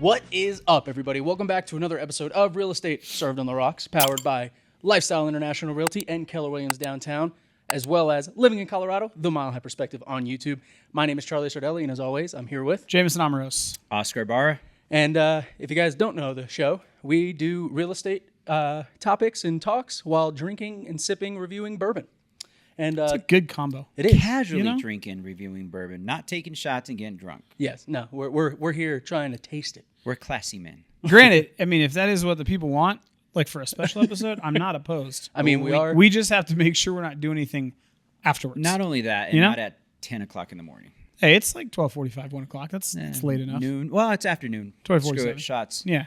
What is up, everybody? Welcome back to another episode of Real Estate Served on the Rocks, powered by Lifestyle International Realty and Keller Williams Downtown, as well as Living in Colorado, The Mile High Perspective on YouTube. My name is Charlie Sardelli, and as always, I'm here with Jameson Amaros, Oscar Barra. And if you guys don't know the show, we do real estate topics and talks while drinking and sipping, reviewing bourbon. And it's a good combo. It is. Casually drinking, reviewing bourbon, not taking shots and getting drunk. Yes, no, we're here trying to taste it. We're classy men. Granted, I mean, if that is what the people want, like for a special episode, I'm not opposed. I mean, we just have to make sure we're not doing anything afterwards. Not only that, and not at 10 o'clock in the morning. Hey, it's like 12:45, 1 o'clock. That's late enough. Noon. Well, it's afternoon. 12:47. Screw it, shots. Yeah.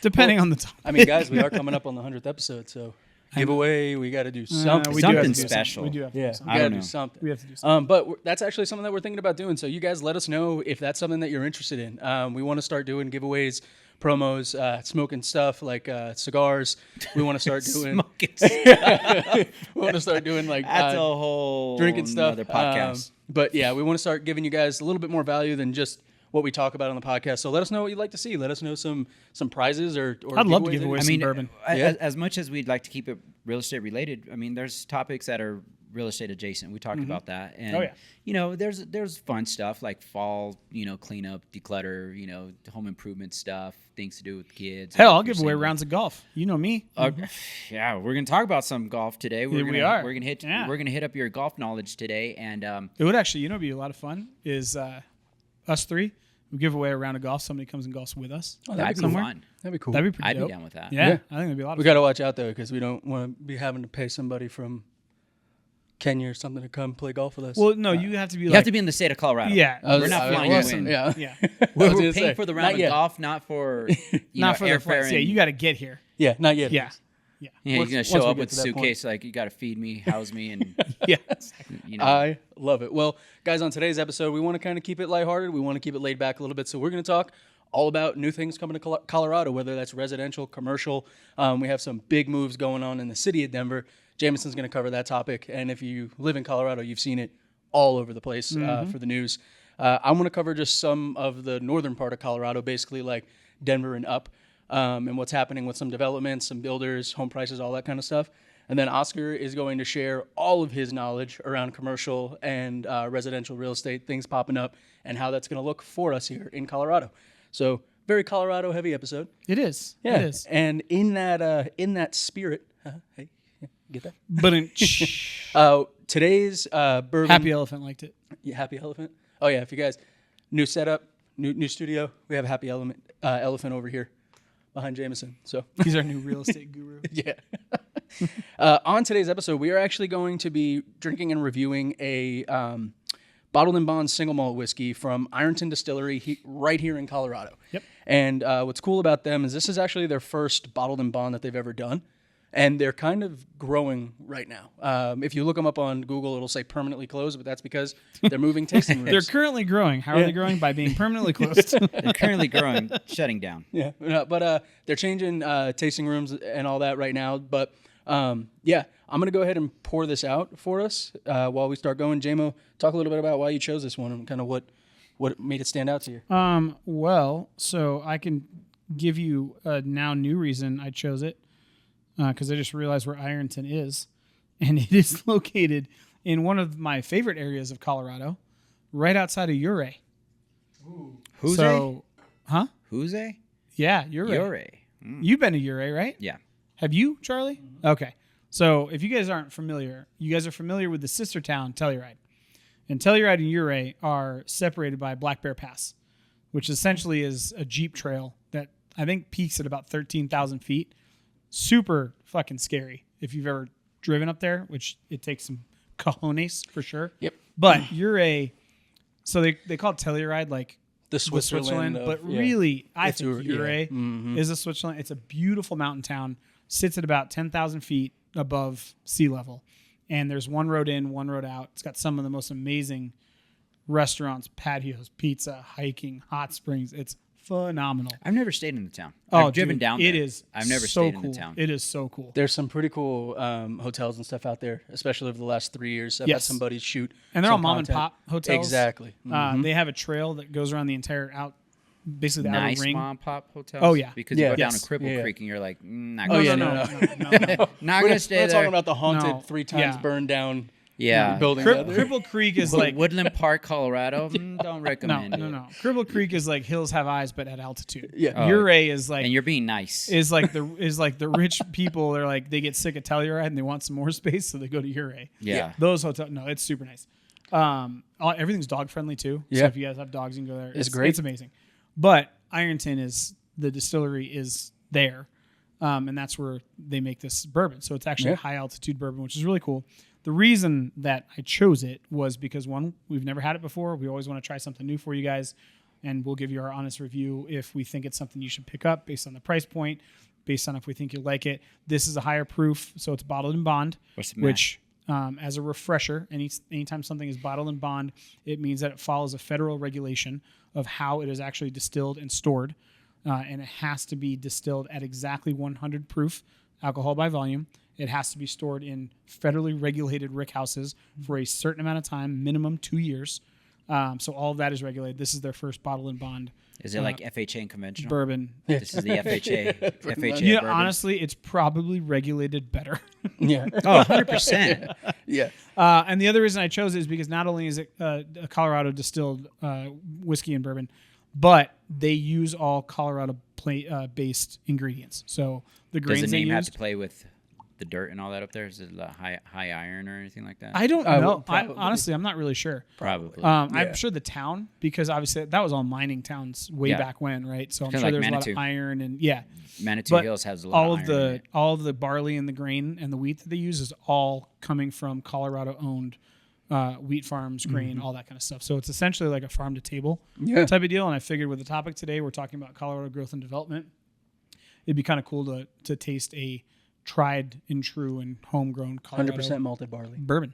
Depending on the time. I mean, guys, we are coming up on the 100th episode, so giveaway, we got to do something. Something special. We do have to do something. We got to do something. We have to do something. But that's actually something that we're thinking about doing. So you guys let us know if that's something that you're interested in. We want to start doing giveaways, promos, smoking stuff like cigars. We want to start doing Smoking stuff. we want to start doing like That's a whole drinking stuff. Another podcast. But yeah, we want to start giving you guys a little bit more value than just what we talk about on the podcast. So let us know what you'd like to see. Let us know some prizes or I'd love to give giveaways. away I some mean, bourbon. as much as we'd like to keep it real estate related, I mean, there's topics that are real estate adjacent. We talked about that. And, there's fun stuff like fall, cleanup, declutter, home improvement stuff, things to do with kids. Hell, I'll give away rounds of golf. You know me. Yeah, we're gonna talk about some golf today. We're gonna hit up your golf knowledge today, and it would actually, be a lot of fun. Is us three we give away a round of golf. Somebody comes and golfs with us. Oh, that'd be fun. That'd be cool. That'd be pretty I'd dope. be down with that. Yeah, I think that'd be a lot of We fun. got to watch out though, because we don't want to be having to pay somebody from Kenya or something to come play golf with us. Well, no, you have to be. You have to be in the state of Colorado. Yeah, We're not flying you in. Yeah. We're paying for the round of golf, not for not for the airfare. flights. Yeah, you got to get here. Yeah, not yet. Yeah. Yeah, you're gonna Once show we up get with to a that suitcase like you got to feed me, house me, and Yeah. I love it. Well, guys, on today's episode, we want to kind of keep it lighthearted. We want to keep it laid back a little bit. So we're going to talk all about new things coming to Colorado, whether that's residential, commercial. We have some big moves going on in the city of Denver. Jameson's going to cover that topic. And if you live in Colorado, you've seen it all over the place for the news. I'm going to cover just some of the northern part of Colorado, basically like Denver and up, and what's happening with some developments, some builders, home prices, all that kind of stuff. And then Oscar is going to share all of his knowledge around commercial and residential real estate, things popping up, and how that's going to look for us here in Colorado. So very Colorado heavy episode. It is. Yeah. It is. And in that spirit, hey, get that? But today's bourbon. Happy Elephant liked it. Yeah, Happy Elephant. Oh yeah, if you guys, new setup, new studio, we have a Happy Elephant over here behind Jameson. So He's our new real estate guru. yeah. On today's episode, we are actually going to be drinking and reviewing a bottled and Bond Single Malt Whiskey from Ironton Distillery right here in Colorado. Yep. And what's cool about them is this is actually their first bottled and Bond that they've ever done. And they're kind of growing right now. If you look them up on Google, it'll say permanently closed, but that's because they're moving tasting rooms. They're currently growing. How are they growing? By being permanently closed. they're currently growing, shutting down. Yeah, but they're changing tasting rooms and all that right now. But yeah, I'm going to go ahead and pour this out for us while we start going. JMO, talk a little bit about why you chose this one and kind of what made it stand out to you. Well, so I can give you a now new reason I chose it because I just realized where Ironton is. And it is located in one of my favorite areas of Colorado, right outside of Ouray. Who's so, huh? Who's a? Yeah, Ouray. You've been to Ouray, right? Yeah. Have you, Charlie? Okay. So if you guys aren't familiar, you guys are familiar with the sister town, Telluride. And Telluride and Ouray are separated by Black Bear Pass, which essentially is a Jeep trail that I think peaks at about 13,000 feet. Super fucking scary if you've ever driven up there, which it takes some cojones for sure. Yep. But Ouray, so they call it Telluride like The Switzerland. but really, I It's think Ouray is a Switzerland. It's a beautiful mountain town. Sits at about 10,000 feet above sea level. And there's one road in, one road out. It's got some of the most amazing restaurants, patios, pizza, hiking, hot springs. It's phenomenal. I've never stayed in the town. Oh, I've driven dude, down there. It is. I've never so stayed cool. in the town. It is so cool. There's some pretty cool hotels and stuff out there, especially over the last 3 years. I've had somebody shoot. And they're all some mom content. and pop hotels. Exactly. They have a trail that goes around the entire basically the nice outer ring. mom and pop hotels. Oh, yeah. because you Yeah. go down Yes. to Cripple Yeah. Creek and you're like, not No, gonna no, stay no, there. no, no. Not We're gonna stay not there. talking about the haunted No. 3 times Yeah. burned down Yeah, building. Cripple Creek is like Woodland Park, Colorado. Don't no, recommend it. no. Cripple Creek is like hills have eyes, but at altitude. Yeah. Oh. Uray is like And you're being nice. is like the rich people. They're like they get sick of Telluride and they want some more space, so they go to Uray. yeah. Those hotels. No, it's super nice. Everything's dog friendly too. So Yeah. if you guys have dogs, you can go there. It's great. It's amazing. But Ironton is the distillery is there, and that's where they make this bourbon. So it's actually a high altitude bourbon, which is really cool. The reason that I chose it was because one, we've never had it before. We always want to try something new for you guys, and we'll give you our honest review if we think it's something you should pick up based on the price point, based on if we think you'll like it. This is a higher proof, so it's bottled in bond, What's the which as a refresher, anytime something is bottled in bond, it means that it follows a federal regulation of how it is actually distilled and stored, and it has to be distilled at exactly 100 proof alcohol by volume. It has to be stored in federally regulated rickhouses for a certain amount of time, minimum 2 years. So all of that is regulated. This is their first bottle in bond Is it like FHA and conventional? bourbon. This is the FHA. FHA You know, bourbon. honestly, it's probably regulated better. Yeah. Oh, 100%. Yeah. And the other reason I chose it is because not only is it a Colorado distilled whiskey and bourbon, but they use all Colorado based ingredients. So the Does grains the they name have used. to play with the dirt and all that up there? Is it high iron or anything like that? I don't I would know. probably. Honestly, I'm not really sure. Probably. I'm sure the town, because obviously that was all mining towns way Yeah. back when, right? So I'm Kinda sure like there's a lot Manitou. of iron and yeah. Manitou but Hills has a lot of iron in it. all of the barley and the grain and the wheat that they use is all coming from Colorado owned wheat farms, grain, all that kind of stuff. So it's essentially like a farm to table type of deal. And I figured with the topic today, we're talking about Colorado growth and development. It'd be kind of cool to taste a tried and true and homegrown Colorado 100% malted barley. bourbon.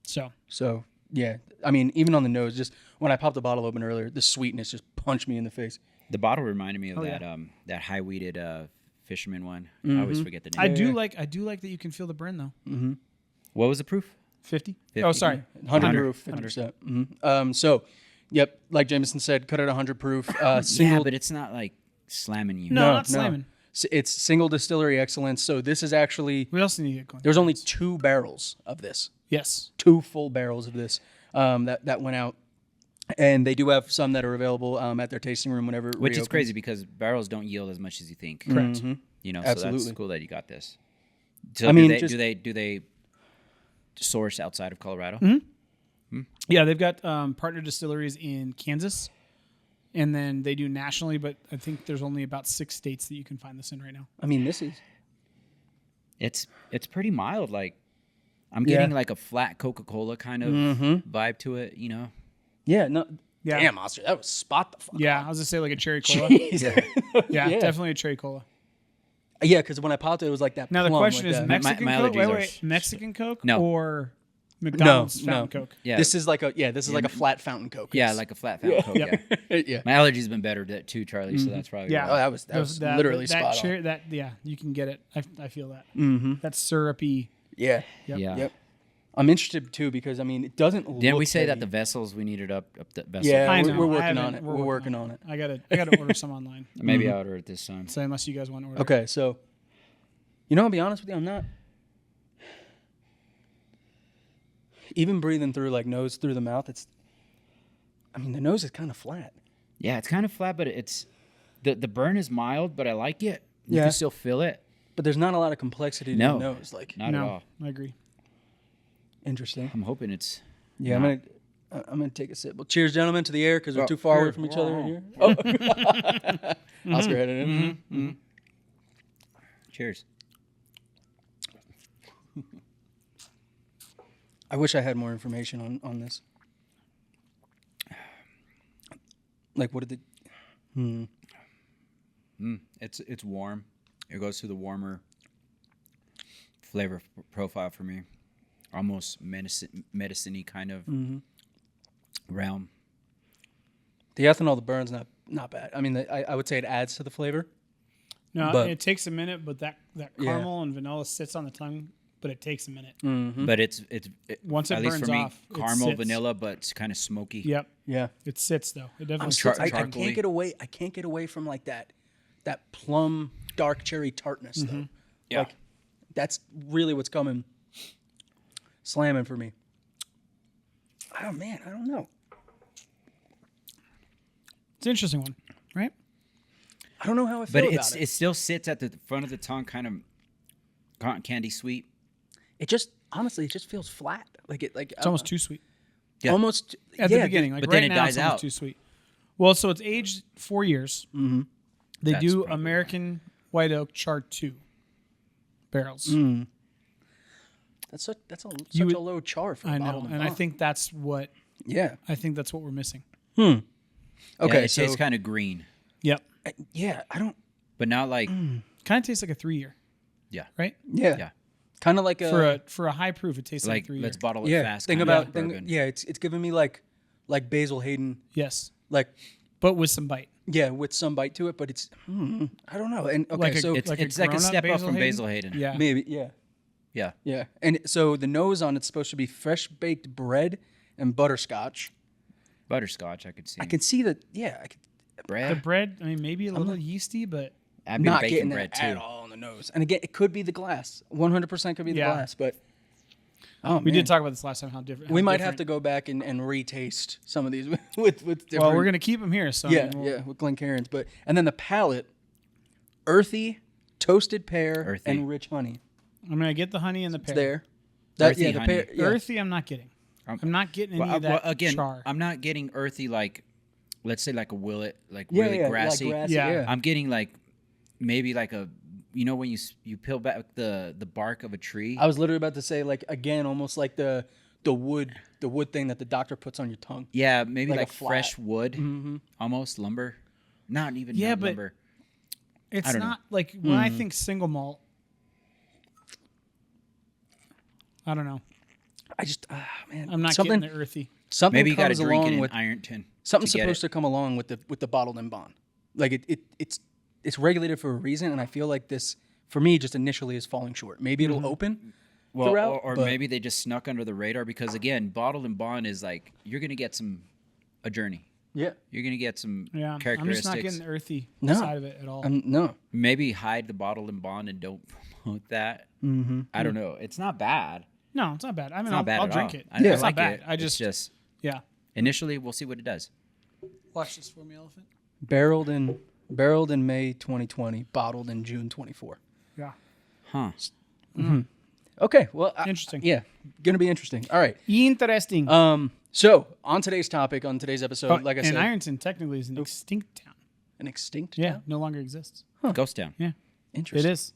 So So, yeah. I mean, even on the nose, just when I popped the bottle open earlier, the sweetness just punched me in the face. The bottle reminded me of yeah. that high wheated fisherman one. I always forget the name. I do like that you can feel the burn though. What was the proof? 50? 50. Oh, sorry. 100 proof, 50%. So, yep, like Jameson said, cut it 100 proof. Single, Yeah, but it's not like slamming you. No, not slamming. It's single distillery excellence. So this is actually, We also need to get going. there's only 2 barrels of this. Yes. 2 full barrels of this that went out. And they do have some that are available at their tasting room whenever it Which is reopens. crazy because barrels don't yield as much as you think. Correct. You know, so Absolutely. that's cool that you got this. So I mean, do they source outside of Colorado? Yeah, they've got partner distilleries in Kansas, and then they do nationally, but I think there's only about 6 states that you can find this in right now. I mean, this is. It's pretty mild. Like I'm Yeah. getting like a flat Coca-Cola kind of vibe to it. You know, Yeah, no. Yeah. Damn, Oscar, that was spot the fuck Yeah, on. I was gonna say like a cherry cola. Jeez. Yeah, Yeah. definitely a cherry cola. Yeah, because when I popped it, it was like that. Now the plum, question like is that. Mexican My Coke. allergies are Wait, Mexican Coke No. or McDonald's fountain Coke? yeah, This is like a flat fountain Coke. yeah, It's- like a flat fountain Coke. Yep. Yeah. yeah. My allergies been better too, Charlie. So that's probably Yeah. Oh, that was literally spot on. That yeah, you can get it. I feel that. Mm-hmm. That's syrupy. Yeah. Yep. Yeah. Yep. I'm interested too because I mean it doesn't. Didn't look we say that the heavy. vessels we needed up the vessel? Yeah, I we're- know. we're I working haven't- on it. We're working on it. I gotta order some online. Maybe I'll order it this time. So unless you guys want to order. Okay, so I'll be honest with you, I'm not even breathing through like nose through the mouth. I mean the nose is kind of flat. Yeah, it's kind of flat, but it's the burn is mild, but I like it. You Yeah. can still feel it. But there's not a lot of complexity to No. the nose. Like Not at No, all. I agree. interesting. I'm hoping it's. Yeah, not. I'm gonna take a sip. Well, cheers, gentlemen, to the air because we're Oh, too far away cheers. from each other in here. Oh. Oscar had it in. Cheers. I wish I had more information on this. Like, what did the? It's warm. It goes to the warmer flavor profile for me. Almost medicine-y kind of realm. The ethanol, the burn's not bad. I mean, I would say it adds to the flavor. No, But- it takes a minute, but that Yeah. caramel and vanilla sits on the tongue but it takes a minute. But it's Once it at least burns for me, off, it caramel, sits. vanilla, but it's kind of smoky. Yep. Yeah. It sits though. It definitely I'm sits. I charcoaly. can't get away. I can't get away from like that plum dark cherry tartness though. Yeah. Like that's really what's coming slamming for me. Oh man, I don't know. It's an interesting one, right? I don't know how I feel But about it still sits at the front of the tongue, kind of cotton candy sweet. It just honestly, it just feels flat. It's almost too sweet Yeah. almost at the beginning. Like but right then it now, dies it's almost out. too sweet. Well, so it's aged 4 years. Mm-hmm. They That's do probably American White Oak Char 2 barrels. That's such a would- low char for I a know, bottle and I think that's what yeah. we're missing. Okay, Yeah, it so tastes kind of green, Yep, yeah, I don't. but not like kind of tastes like a 3-year, yeah, right? Yeah, yeah. kind of like For a high proof, it tastes like Like a 3-year. let's bottle it yeah. fast. Think kinda about like think, bourbon. yeah. It's giving me like Basil Hayden, Yes, like but with some bite. yeah, with some bite to it. But it's I don't know. And okay, Like a- so It's Like a it's like a grown-up step up Basil from Hayden? Basil Hayden. Yeah, maybe yeah. yeah. Yeah, and so the nose on it's supposed to be fresh baked bread and butterscotch. Butterscotch, I could see. I can see that. Yeah, I could bread. the bread. I mean, maybe a little yeasty, but I'd be not bacon getting bread it too. at all on the nose. And again, it could be the glass. 100% could be the Yeah. glass. But oh, we man. did talk about this last time. How different. We how might have different- to go back and retaste some of these with different. Well, we're gonna keep them here. So I yeah, mean, we'll- yeah, with Glencairns. But and then the palate, earthy, toasted pear, Earthy. and rich honey. I'm gonna get the honey and the pear. There, Earthy the honey. pear. Yeah. Earthy, I'm not getting. I'm not getting any of that again, char. I'm not getting earthy like, let's say like a willet, like Yeah, really yeah, grassy. Like grassy. Yeah. Yeah, I'm getting like maybe like a, you know, when you peel back the bark of a tree. I was literally about to say like again, almost like the wood thing that the doctor puts on your tongue. Yeah, maybe Like a like flat. fresh wood, almost lumber. Not even Yeah, not but- lumber. It's don't know. not like when I think single malt. I don't know. I just man, I'm not something getting the earthy. something Maybe you got to comes drink it along in with Ironton. something's to get supposed it. to come along with the bottled and bond. Like it's regulated for a reason, and I feel like this for me just initially is falling short. Maybe it'll open Well, throughout, or but- maybe they just snuck under the radar because again, bottled and bond is like you're gonna get a journey. yeah. You're gonna get some Yeah, I'm characteristics. just not getting the earthy No. side of it at all. No. Maybe hide the bottled and bond and don't promote that. Mm-hmm. I don't know. It's not bad. No, it's not bad. I mean, It's not bad I'll at drink all. it. I It's like not bad. it. I It's just yeah. initially we'll see what it does. Watch this for me, elephant. Barreled in May 2020, bottled in June 24. Yeah. Huh. Okay, well, Interesting. yeah, gonna be interesting. All right. Interesting. So on today's topic, on today's episode, like I and said, Ironton technically is an extinct town. an extinct. Yeah, town? no longer exists. Ghost town. Yeah, Interesting. it is.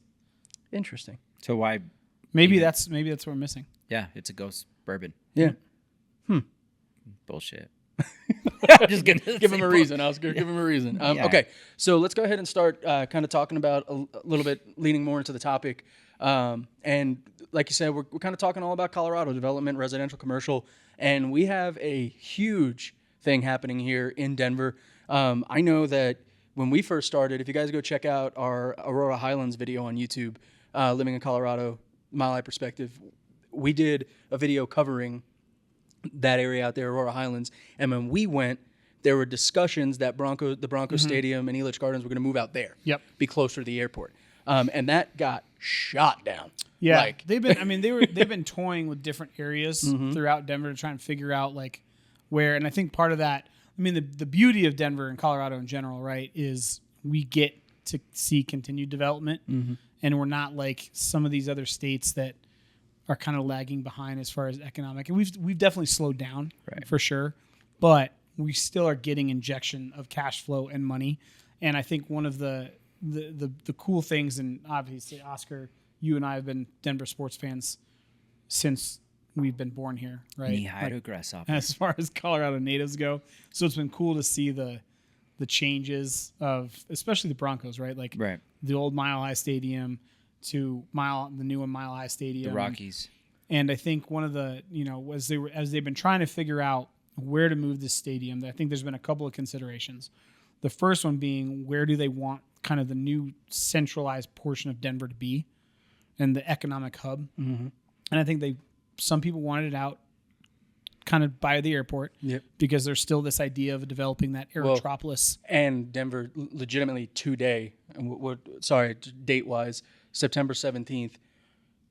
Interesting. So why? Maybe that's what we're missing. Yeah, it's a ghost bourbon. Yeah. Bullshit. Just gonna Give him a reason. I was going to give him a reason. Yeah. Okay, so let's go ahead and start kind of talking about a little bit, leaning more into the topic. And like you said, we're kind of talking all about Colorado development, residential, commercial, and we have a huge thing happening here in Denver. I know that when we first started, if you guys go check out our Aurora Highlands video on YouTube, Living in Colorado, Mile High Perspective, we did a video covering that area out there, Aurora Highlands. And when we went, there were discussions that the Broncos Stadium and Elitch Gardens were going to move out there. Yep. Be closer to the airport. And that got shot down. Yeah, Like, they've been toying with different areas throughout Denver to try and figure out like where. And I think part of that, I mean, the beauty of Denver and Colorado in general, right, is we get to see continued development, and we're not like some of these other states that are kind of lagging behind as far as economic. And we've definitely slowed down for sure, but we still are getting injection of cash flow and money. And I think one of the cool things, and obviously Oscar, you and I have been Denver sports fans since we've been born here, right? Knee-high to grasshopper. As far as Colorado natives go. So it's been cool to see the changes of, especially the Broncos, right? Like Right. the old Mile High Stadium to the new one, Mile High Stadium. The Rockies. And I think one of the, as they've been trying to figure out where to move this stadium, I think there's been a couple of considerations. The first one being, where do they want kind of the new centralized portion of Denver to be and the economic hub? And I think some people wanted it out kind of by the airport because there's still this idea of developing that aerotropolis. And Denver, legitimately today, date-wise, September 17th,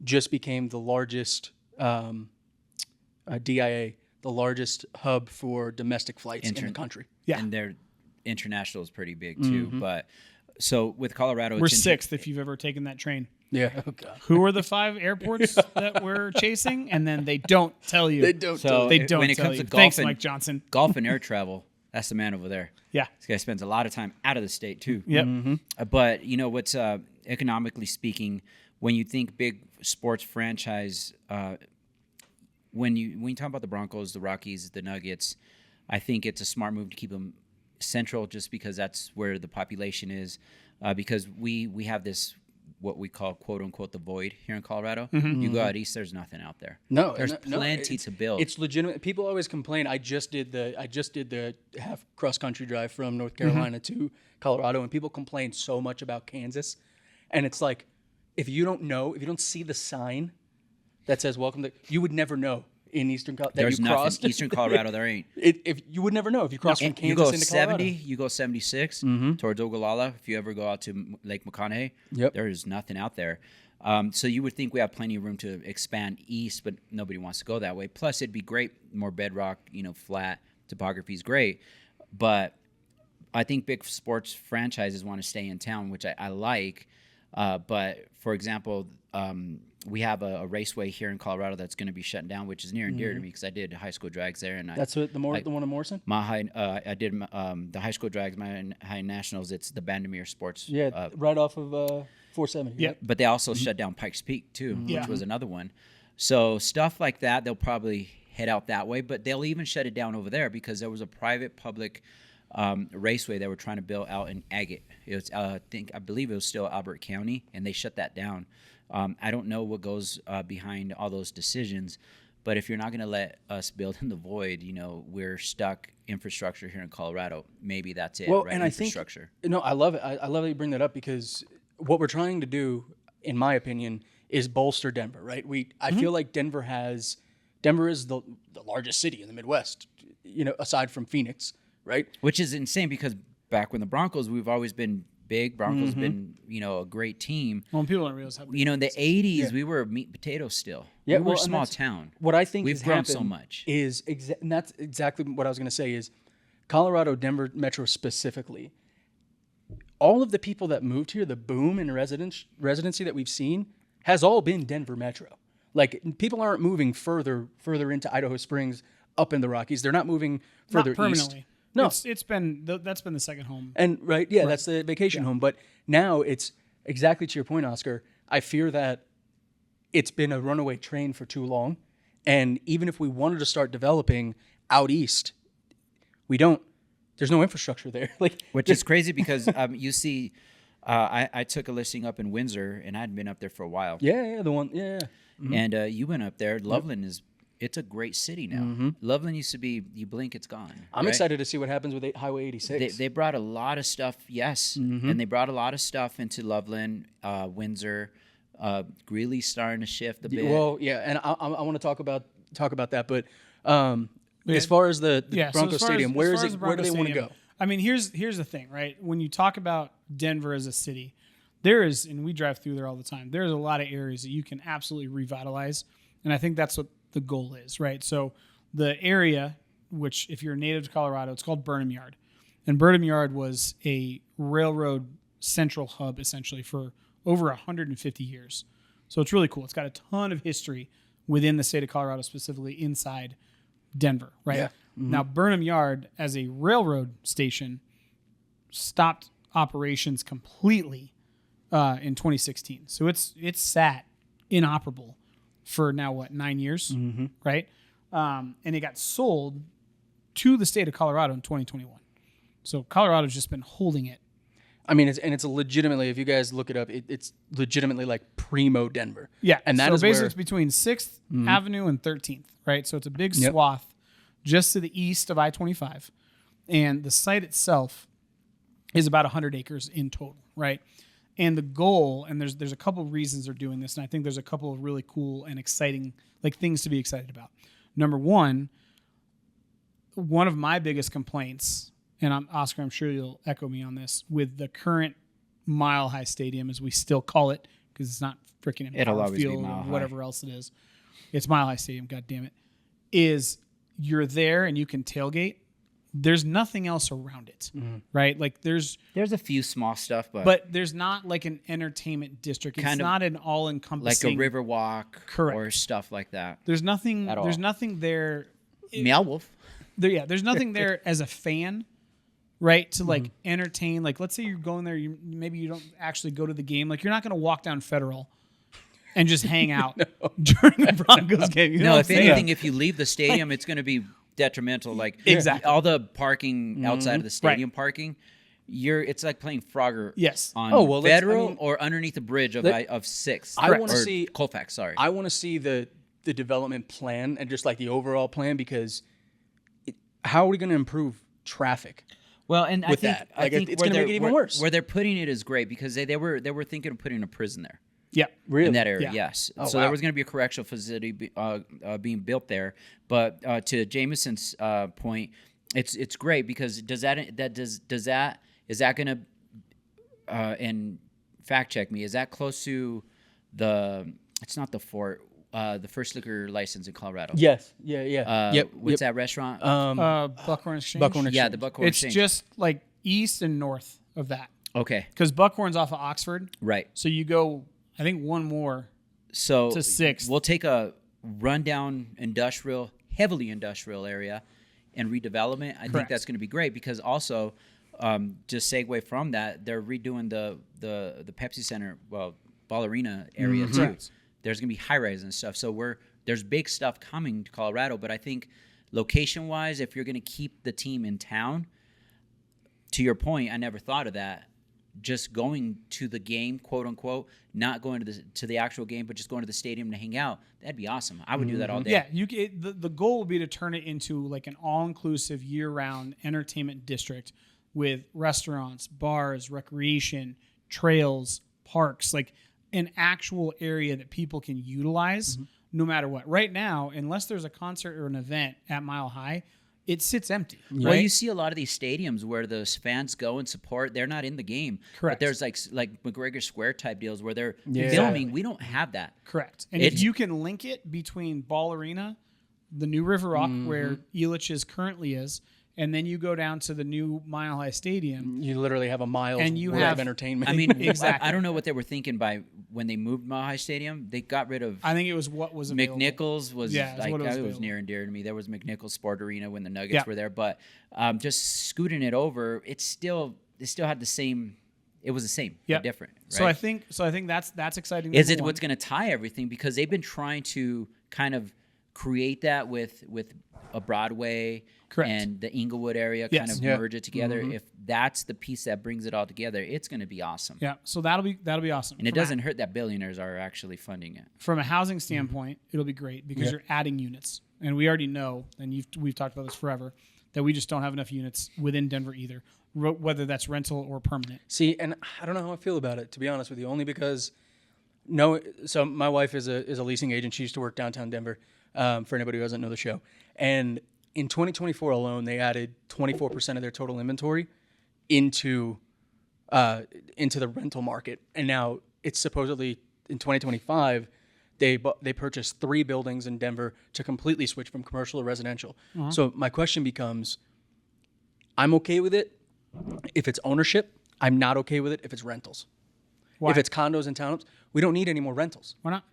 just became the largest DIA, the largest hub for domestic flights in the country. Yeah. And their international is pretty big too. But so with Colorado, we're sixth if you've ever taken that train. Yeah. Oh, God. Who are the 5 airports that we're chasing? And then they don't tell you. They don't tell you. When it comes to golf, Thanks, Mike Johnson. Golf and air travel, that's the man over there. Yeah. This guy spends a lot of time out of the state too. Yep. But what's economically speaking, when you think big sports franchise, when you talk about the Broncos, the Rockies, the Nuggets, I think it's a smart move to keep them central, just because that's where the population is. Because we have this, what we call quote unquote the void here in Colorado. You go out east, there's nothing out there. No, there's plenty to build. It's legitimate. People always complain. I just did the half cross country drive from North Carolina to Colorado, and people complain so much about Kansas. And it's like, if you don't see the sign that says "Welcome to," you would never know in Eastern Colorado that there's you nothing crossed. Eastern Colorado, there ain't. If you would never know if you crossed from Kansas you go into 70, Colorado. you go 76 towards Ogallala. If you ever go out to Lake McConaughey, there is nothing out there. So you would think we have plenty of room to expand east, but nobody wants to go that way. Plus, it'd be great, more bedrock, flat topography is great. But I think big sports franchises want to stay in town, which I like. But for example, we have a raceway here in Colorado that's going to be shut down, which is near and dear to me because I did high school drags there. And that's the one in Morrison. I did the high school drags, my high nationals. It's the Bandimere Sports. Yeah, right off of 470. Yeah, right? But they also shut down Pikes Peak too, which was another one. So stuff like that, they'll probably head out that way. But they'll even shut it down over there because there was a private-public raceway they were trying to build out in Agate. It was, I believe it was still Albert County, and they shut that down. I don't know what goes behind all those decisions, but if you're not going to let us build in the void, we're stuck infrastructure here in Colorado. Maybe that's it. Well, right? and Infrastructure. I think I love it. I love that you bring that up because what we're trying to do, in my opinion, is bolster Denver. Right? I feel like Denver is the largest city in the Midwest. Aside from Phoenix. Right? Which is insane because back when the Broncos, we've always been big. Broncos been, a great team. Well, people don't realize how big in the 80s, we were meat and potatoes still. Yeah, we were a small town. What I think we've grown so much is, and that's exactly what I was going to say is Colorado, Denver Metro specifically, all of the people that moved here, the boom in residency that we've seen has all been Denver Metro. Like people aren't moving further into Idaho Springs, up in the Rockies. They're not moving further permanently. east. No, it's been that's been the second home. And that's the vacation home. But now it's exactly to your point, Oscar. I fear that it's been a runaway train for too long, and even if we wanted to start developing out east, we don't. There's no infrastructure there. Which is crazy because you see, I took a listing up in Windsor, and I'd been up there for a while. Yeah, the one, yeah. Mm-hmm. And you went up there. Loveland it's a great city now. Loveland used to be, you blink, it's gone. I'm excited to see what happens with Highway 86. They brought a lot of stuff, and they brought a lot of stuff into Loveland, Windsor, Greeley starting to shift a bit. Well, yeah, and I want to talk about that, but as far as the Broncos Stadium, where do they want to go? I mean, here's the thing, right? When you talk about Denver as a city, there is, and we drive through there all the time, there's a lot of areas that you can absolutely revitalize, and I think that's what the goal is, right? So the area, which if you're native to Colorado, it's called Burnham Yard. And Burnham Yard was a railroad central hub essentially for over 150 years. So it's really cool. It's got a ton of history within the state of Colorado, specifically inside Denver, right? Yeah. Now, Burnham Yard as a railroad station stopped operations completely in 2016. So it's sat inoperable for now, 9 years, right? And it got sold to the state of Colorado in 2021. So Colorado's just been holding it. I mean, it's legitimately, if you guys look it up, it's legitimately like primo Denver. Yeah, and that so is basically where it's between 6th Avenue and 13th, right? So it's a big swath just to the east of I-25. And the site itself is about 100 acres in total, right? And the goal, and there's a couple of reasons they're doing this, and I think there's a couple of really cool and exciting things to be excited about. Number one of my biggest complaints, and Oscar, I'm sure you'll echo me on this, with the current Mile High Stadium, as we still call it, because it's not freaking It'll always be Field Mile or High. whatever else it is. It's Mile High Stadium, god damn it. Is you're there and you can tailgate. There's nothing else around it, right? Like there's a few small stuff, but there's not like an entertainment district. It's Kind of not an all-encompassing like a river walk or stuff like that. There's nothing. At all. There's nothing there. Meow Wolf. There's nothing there as a fan, right? To like entertain. Like, let's say you're going there. Maybe you don't actually go to the game. Like, you're not going to walk down Federal and just hang out during the Broncos game. You know No, what if I'm saying? anything, if you leave the stadium, it's going to be detrimental. Like Exactly. all the parking outside of the stadium parking, it's like playing Frogger. Yes. On Federal or underneath the bridge of 6th. I want to see Colfax. Sorry. I want to see the development plan and just like the overall plan, because how are we going to improve traffic? Well, and with that? Like, it's going to make it even worse. Where they're putting it is great, because they were thinking of putting a prison there. Yeah, really? In that area, Yeah. yes. Oh, So wow. there was going to be a correctional facility being built there. But to Jameson's point, it's great, because is that going to and fact check me, is that close to it's not the Fort, the first liquor license in Colorado? Yes. Yeah. What's that restaurant? Buckhorn Exchange. Buckhorn Yeah, Exchange. the Buckhorn It's Exchange. just like east and north of that, Okay, because Buckhorn's off of Oxford. right. So you go, I think, one more. So to 6th. we'll take a rundown heavily industrial area and redevelopment. I think Correct. that's going to be great, because also just segue from that, they're redoing the Pepsi Center, Ball Arena area too. Correct. There's going to be high rise and stuff. So there's big stuff coming to Colorado, but I think location wise, if you're going to keep the team in town, to your point, I never thought of that. Just going to the game, quote unquote, not going to the actual game, but just going to the stadium to hang out. That'd be awesome. I would do that all day. Yeah, the goal would be to turn it into like an all-inclusive year-round entertainment district with restaurants, bars, recreation, trails, parks, like an actual area that people can utilize no matter what. Right now, unless there's a concert or an event at Mile High, it sits empty. Well, right? you see a lot of these stadiums where those fans go and support. They're not in the game. Correct. But there's like McGregor Square type deals where they're Yeah. filming. We don't have that. Correct. And if you can link it between Ball Arena, the new River Rock, where Elitch's currently is, and then you go down to the new Mile High Stadium. You literally have a mile And you worth have- of entertainment. I mean, Exactly. I don't know what they were thinking by when they moved Mile High Stadium. They got rid of I think it was what was available. McNichols was Yeah, it's like what it was that was available. near and dear to me. There was McNichols Sport Arena when the Nuggets Yeah. were there, but just scooting it over, it still had the same. It was the same, Yeah. but different. Right? So I think that's exciting. Is number it one. what's going to tie everything? Because they've been trying to kind of create that with a Broadway Correct. and the Inglewood area, Yes. kind of Yeah. merge it together. If that's the piece that brings it all together, it's going to be awesome. Yeah, so that'll be awesome. And it From a- doesn't hurt that billionaires are actually funding it. from a housing standpoint, it'll be great because you're adding units, and we already know, and we've talked about this forever, that we just don't have enough units within Denver either, whether that's rental or permanent. See, and I don't know how I feel about it, to be honest with you, only because so my wife is a leasing agent. She used to work downtown Denver, for anybody who doesn't know the show. And in 2024 alone, they added 24% of their total inventory into the rental market. And now it's supposedly in 2025, they purchased 3 buildings in Denver to completely switch from commercial to residential. So my question becomes, I'm okay with it if it's ownership. I'm not okay with it if it's rentals. Why? If it's condos and townhomes, we don't need any more rentals. Why not?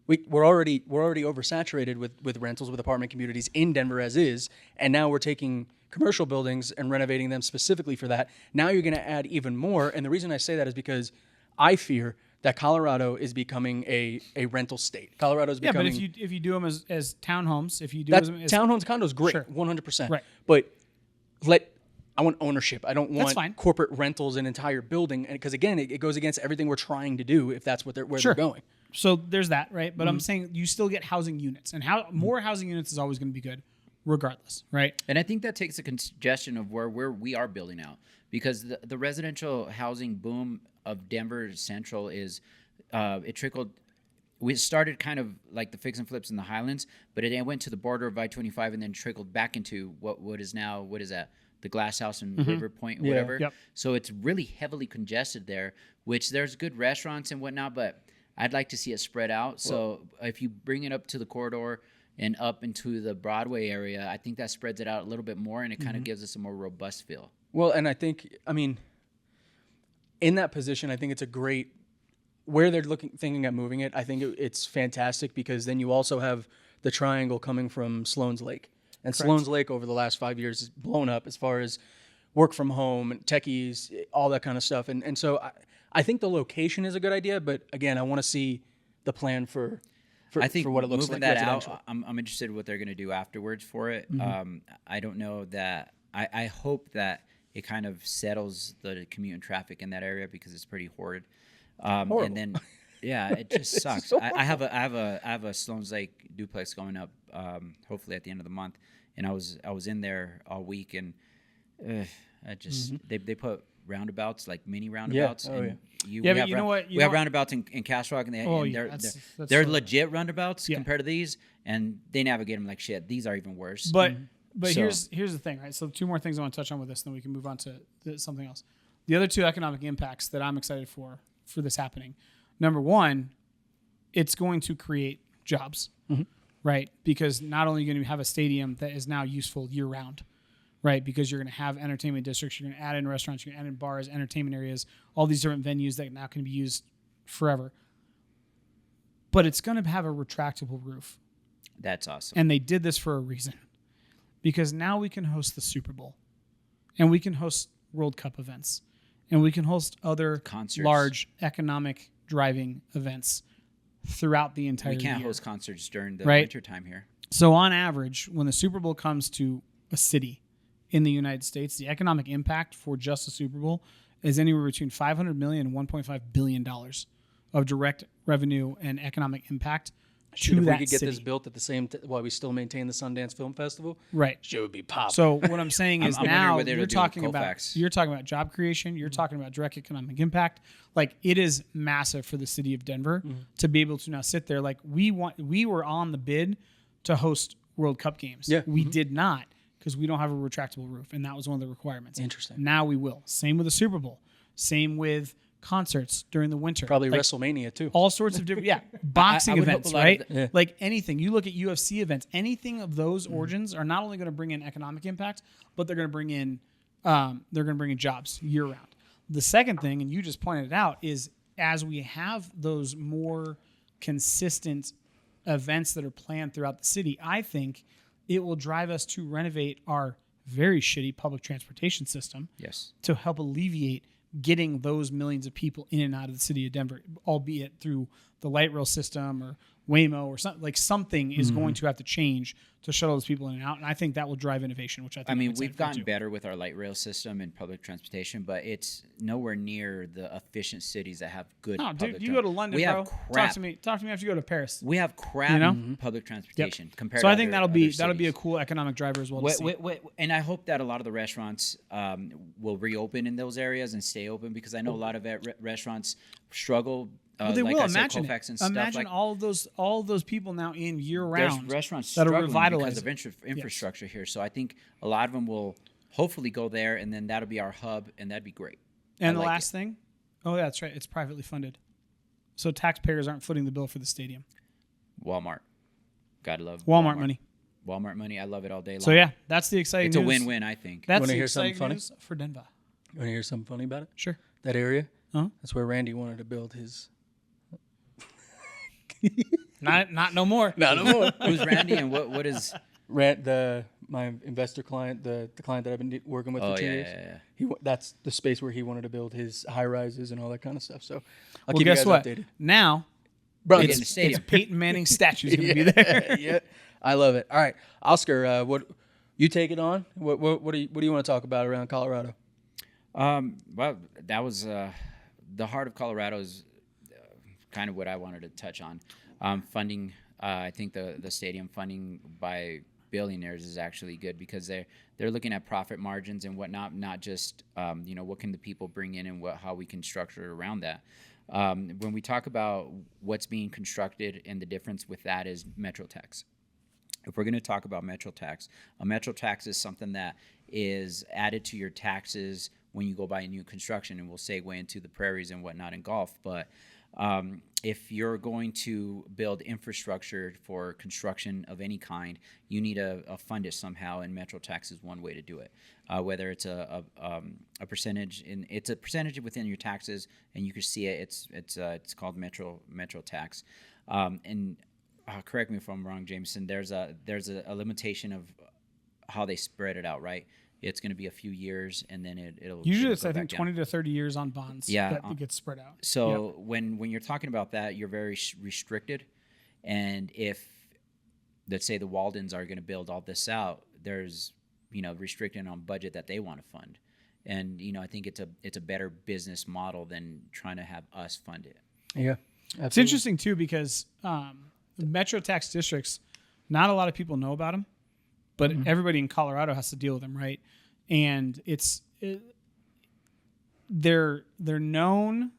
We're already oversaturated with rentals, with apartment communities in Denver as is, and now we're taking commercial buildings and renovating them specifically for that. Now you're going to add even more, and the reason I say that is because I fear that Colorado is becoming a rental state. Colorado's Yeah, becoming but if you do them as townhomes, if you do that them as townhomes, condos, great, Sure. 100%. Right. But I want ownership. I don't want fine. corporate rentals an entire building, because again, it goes against everything we're trying to do if that's where Sure. they're going. So there's that, right? But I'm saying you still get housing units, and more housing units is always going to be good, regardless, right? And I think that takes a congestion of where we are building out, because the residential housing boom of Denver Central is it trickled. We started kind of like the fix and flips in the Highlands, but it went to the border of I-25 and then trickled back into what is that? The Glass House and River Point or whatever. Yep. So it's really heavily congested there, which there's good restaurants and whatnot, but I'd like to see it spread out. So if you bring it up to the corridor and up into the Broadway area, I think that spreads it out a little bit more, and it kind of gives us a more robust feel. Well, and I mean, in that position, I think it's a great where they're thinking at moving it. I think it's fantastic because then you also have the triangle coming from Sloan's Lake, and Correct. Sloan's Lake over the last 5 years has blown up as far as work from home, techies, all that kind of stuff. And so I think the location is a good idea, but again, I want to see the plan for I think what it looks moving like that residential. out, I'm interested in what they're going to do afterwards for it. Mm-hmm. I don't know that. I hope that it kind of settles the commute and traffic in that area because it's pretty horrid. And then, yeah, it just sucks. so I have a Sloan's Lake duplex going up, hopefully at the end of the month, and I was in there all week, and I just they put roundabouts, like mini roundabouts. Oh, and yeah. But you know what? We have roundabouts in Castle Rock, and that's they're so- legit roundabouts Yeah. compared to these, and they navigate them like shit. These are even worse. But So- here's the thing, right? So 2 more things I want to touch on with this, then we can move on to something else. The other 2 economic impacts that I'm excited for this happening. Number 1, it's going to create jobs, right? Because not only are you going to have a stadium that is now useful year round, right? Because you're going to have entertainment districts, you're going to add in restaurants, you're going to add in bars, entertainment areas, all these different venues that now can be used forever. But it's going to have a retractable roof. That's awesome. And they did this for a reason. Because now we can host the Super Bowl, and we can host World Cup events, and we can host other Concerts. large economic driving events throughout the entire We can't year. host concerts during the Right. winter time here. So on average, when the Super Bowl comes to a city in the United States, the economic impact for just the Super Bowl is anywhere between $500 million and $1.5 billion of direct revenue and economic impact Shit, to if that we could get city. this built at the same while we still maintain the Sundance Film Festival, Right. shit would be popping. So what I'm saying is I'm wondering now what they're you're doing with talking about Colfax. job creation, you're talking about direct economic impact. Like it is massive for the city of Denver to be able to now sit there. Like we were on the bid to host World Cup games. Yeah. We did not because we don't have a retractable roof, and that was one of the requirements. Interesting. Now we will. Same with the Super Bowl. Same with concerts during the winter. Probably Like, WrestleMania too. all sorts of different boxing I would hope events, a lot of right? the- Yeah. Like anything. You look at UFC events, anything of those origins are not only going to bring in economic impact, but they're going to bring in jobs year round. The second thing, and you just pointed it out, is as we have those more consistent events that are planned throughout the city, I think it will drive us to renovate our very shitty public transportation system Yes. to help alleviate getting those millions of people in and out of the city of Denver, albeit through the light rail system or Waymo or something. Like something is going to have to change to shuttle those people in and out, and I think that will drive innovation, which I think. I mean, I'm excited we've for, gotten too. better with our light rail system and public transportation, but it's nowhere near the efficient cities that have good. No, public dude, you go to London, we bro. have crap. Talk to me after you go to Paris. We have crap You know? public transportation compared. So to I think other that'll be a cities. cool economic driver as well. To see. And I hope that a lot of the restaurants will reopen in those areas and stay open because I know a lot of restaurants struggle. Well, they like will I said, imagine Colfax and it. Imagine stuff like all of those people now in year there's round. restaurants that are struggling because revitalizing. of infrastructure here. So I think a lot of them will hopefully go there, and then that'll be our hub, and that'd be great. And I the like last thing, oh yeah, that's right, it's privately funded, so taxpayers aren't footing the bill for the stadium. Walmart, gotta love Walmart money. Walmart money, I love it all day long. So yeah, that's the exciting. it's a news. win-win, I think. That's Wanna the hear something exciting funny? news for Denver. You want to hear something funny about it? Sure. That area? Huh? That's where Randy wanted to build his. Not no more. No more. Who's Randy and what is? My investor client, the client that I've been working with Oh for 2 yeah, years. yeah. That's the space where he wanted to build his high rises and all that kind of stuff. So I'll Well, keep you guess guys what? updated. Now Bro, Get in it's, the stadium. it's Peyton Manning's statue's going to be there. yeah, I love it. All right, Oscar, what you take it on? What do you want to talk about around Colorado? Well, that was the heart of Colorado is kind of what I wanted to touch on. Funding, I think the stadium funding by billionaires is actually good because they're looking at profit margins and whatnot, not just what can the people bring in and how we can structure around that. When we talk about what's being constructed and the difference with that is Metro Tax. If we're going to talk about Metro Tax, a Metro Tax is something that is added to your taxes when you go buy new construction, and we'll segue into the prairies and whatnot in golf. But if you're going to build infrastructure for construction of any kind, you need to fund it somehow, and Metro Tax is one way to do it. Whether it's a percentage, it's a percentage within your taxes, and you can see it. It's called Metro Tax, and correct me if I'm wrong, Jameson. There's a limitation of how they spread it out, right? It's going to be a few years, and then it'll usually it's I think 20 to 30 years on bonds. Yeah, that it gets spread out. So when you're talking about that, you're very restricted, and if let's say the Waldens are going to build all this out, there's restricting on budget that they want to fund, and I think it's a better business model than trying to have us fund it. Yeah, absolutely. It's interesting too because Metro Tax districts, not a lot of people know about them, but everybody in Colorado has to deal with them, right? And they're known,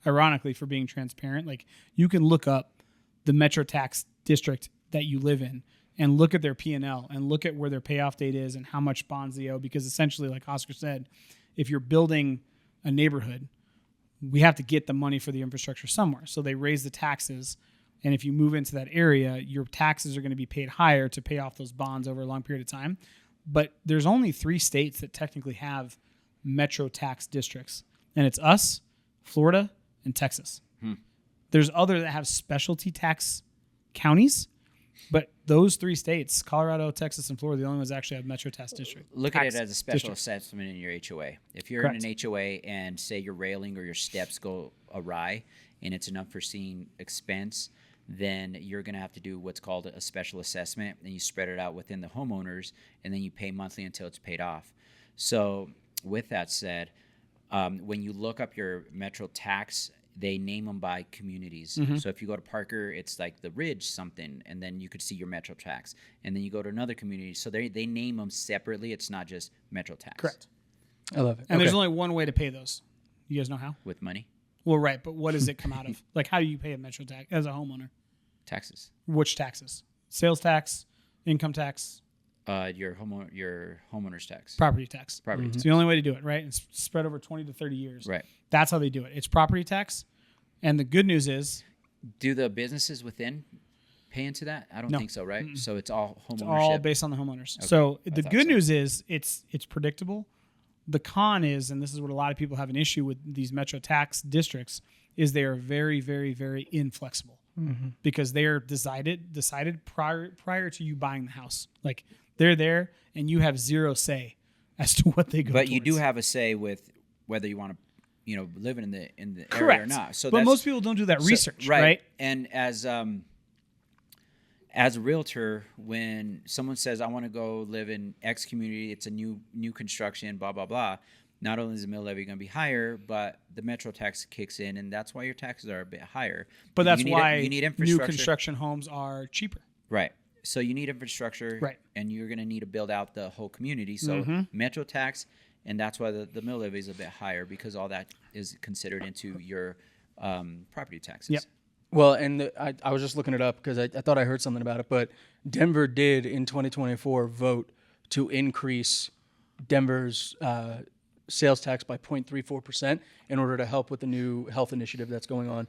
ironically, for being transparent. Like you can look up the Metro Tax district that you live in and look at their P&L and look at where their payoff date is and how much bonds they owe. Because essentially, like Oscar said, if you're building a neighborhood, we have to get the money for the infrastructure somewhere. So they raise the taxes. And if you move into that area, your taxes are going to be paid higher to pay off those bonds over a long period of time. But there's only 3 states that technically have Metro Tax districts. And it's us, Florida, and Texas. There's other that have specialty tax counties. But those 3 states, Colorado, Texas, and Florida, the only ones that actually have Metro Tax district. Look at it as a special assessment in your HOA. If you're in an HOA and say your railing or your steps go awry and it's an unforeseen expense, then you're going to have to do what's called a special assessment, and you spread it out within the homeowners, and then you pay monthly until it's paid off. So with that said, when you look up your Metro Tax, they name them by communities. So if you go to Parker, it's like the Ridge something, and then you could see your Metro Tax. And then you go to another community. So they name them separately. It's not just Metro Tax. Correct. I love it. And there's only one way to pay those. You guys know how? With money? Well, right, but what does it come out of? Like, how do you pay a Metro Tax as a homeowner? Taxes. Which taxes? Sales tax, income tax, Your homeowner's tax. property tax. Property It's tax. the only way to do it, right? It's spread over 20 to 30 years. Right. That's how they do it. It's property tax. And the good news is, Do the businesses within pay into that? I don't No. think so, right? So it's all homeownership. it's all based on the homeowners. Okay. So I the thought good so. news is it's predictable. The con is, and this is what a lot of people have an issue with these Metro Tax districts, is they are very, very, very inflexible because they are decided prior to you buying the house. Like they're there and you have zero say as to what they go. But you do towards. have a say with whether you want to, live in the area Correct. or not. So but that's, most people don't do that research, right? And as a realtor, when someone says, I want to go live in X community, it's a new construction, blah, blah, blah. Not only is the mill levy going to be higher, but the Metro Tax kicks in, and that's why your taxes are a bit higher. But that's you need why you need new infrastructure. construction homes are cheaper. Right. So you need infrastructure, Right. and you're going to need to build out the whole community. So Metro Tax, and that's why the mill levy is a bit higher, because all that is considered into your property taxes. Yep. Well, and I was just looking it up because I thought I heard something about it, but Denver did in 2024 vote to increase Denver's sales tax by 0.34% in order to help with the new health initiative that's going on.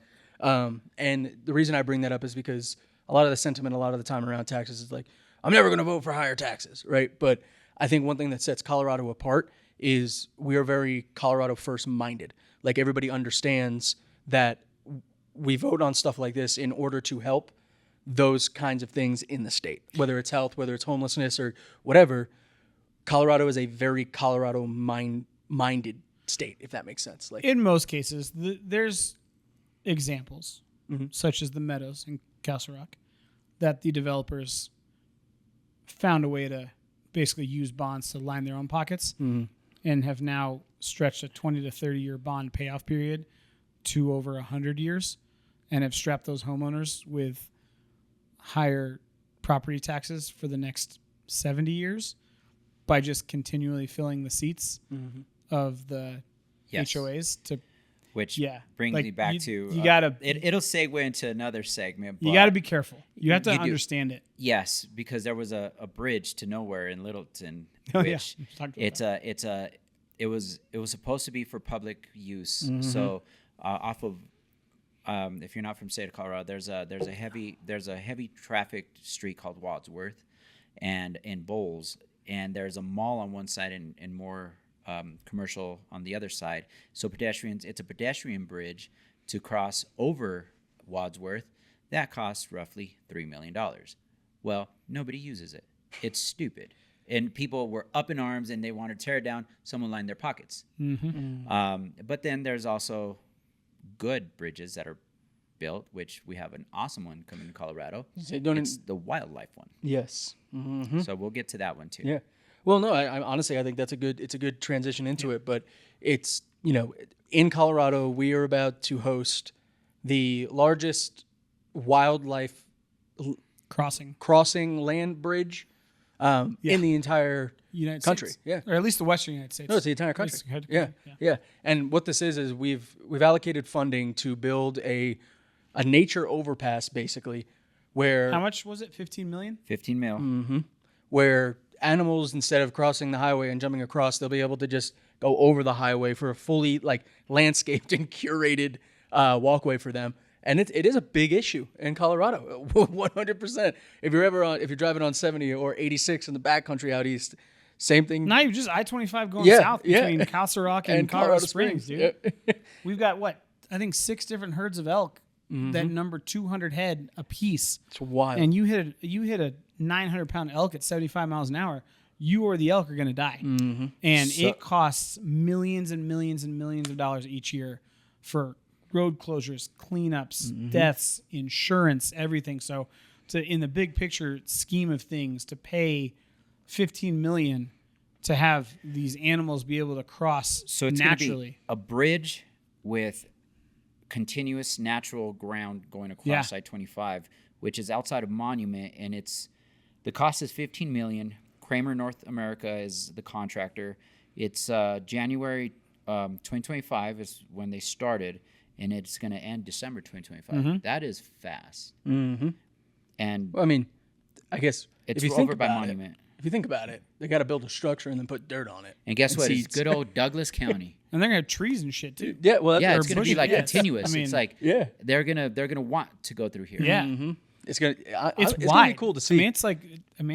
And the reason I bring that up is because a lot of the sentiment a lot of the time around taxes is like, I'm never going to vote for higher taxes, right? But I think one thing that sets Colorado apart is we are very Colorado first minded. Like everybody understands that we vote on stuff like this in order to help those kinds of things in the state, whether it's health, whether it's homelessness or whatever. Colorado is a very Colorado minded state, if that makes sense. Like In most cases, there's examples, such as the Meadows in Castle Rock, that the developers found a way to basically use bonds to line their own pockets and have now stretched a 20 to 30 year bond payoff period to over 100 years and have strapped those homeowners with higher property taxes for the next 70 years by just continually filling the seats of the HOAs to. Which Yeah, brings like, me back you- to you gotta- it'll segue into another segment. You but got to be careful. You have to you do. understand it. Yes, because there was a bridge to nowhere in Littleton, Oh, yeah. which We talked about it was supposed to be for public use. So off of if you're not from the state of Colorado, there's a heavy trafficked street called Wadsworth, and in Bowles, and there's a mall on one side and more commercial on the other side. So it's a pedestrian bridge to cross over Wadsworth. That costs roughly $3 million. Well, nobody uses it. It's stupid. And people were up in arms and they wanted to tear it down. Someone lined their pockets. But then there's also good bridges that are built, which we have an awesome one coming in Colorado. It's the wildlife one. Yes. So we'll get to that one too. Yeah. Well, no, I honestly, I think it's a good transition into it, but it's, in Colorado, we are about to host the largest wildlife crossing land bridge in the entire United country. States. Yeah. Or at least the Western United States. No, it's the entire country. Yeah. And what this is we've allocated funding to build a nature overpass, basically, where How much was it? 15 million? 15 mil. where animals, instead of crossing the highway and jumping across, they'll be able to just go over the highway for a fully landscaped and curated walkway for them. And it is a big issue in Colorado, 100%. If you're driving on 70 or 86 in the backcountry out east, same thing. Not even just I-25 going south between Castle Rock and Colorado Springs, dude. We've got I think 6 different herds of elk that number 200 head a piece. It's wild. And you hit a 900-pound elk at 75 miles an hour, you or the elk are going to die. And it costs millions and millions and millions of dollars each year for road closures, cleanups, deaths, insurance, everything. So in the big picture scheme of things, to pay $15 million to have these animals be able to cross So it's naturally. going to be a bridge with continuous natural ground going across I-25, which is outside of Monument, and the cost is $15 million. Kramer North America is the contractor. It's January 2025 is when they started, and it's going to end December 2025. That is fast. And Well, I mean, I guess it's if you think over by about Monument. if you think about it, they got to build a structure and then put dirt on it. And guess what? seeds. It's good old Douglas County. And they're going to have trees and shit, too. Yeah, well, Yeah, that's it's going to be bushy like pits. continuous. I mean, It's like they're gonna want to go through here. Yeah. it's gonna It's gonna wide. be cool to see. I mean,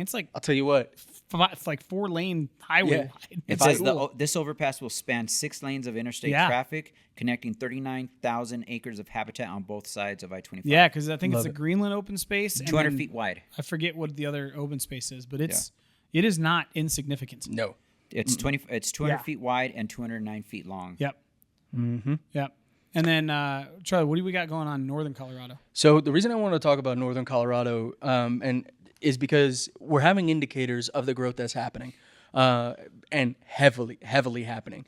it's like I'll tell you what. it's like 4-lane highway wide. It says this overpass will span 6 lanes of interstate traffic, connecting 39,000 acres of habitat on both sides of I-25. Yeah, because I think Love it's a it. Greenland open space. And 200 then feet wide. I forget what the other open space is, but it is not insignificant. No. It's 200 Yeah. feet wide and 209 feet long. Yep. Yep. And then, Charlie, what do we got going on in northern Colorado? So the reason I want to talk about northern Colorado is because we're having indicators of the growth that's happening, and heavily happening.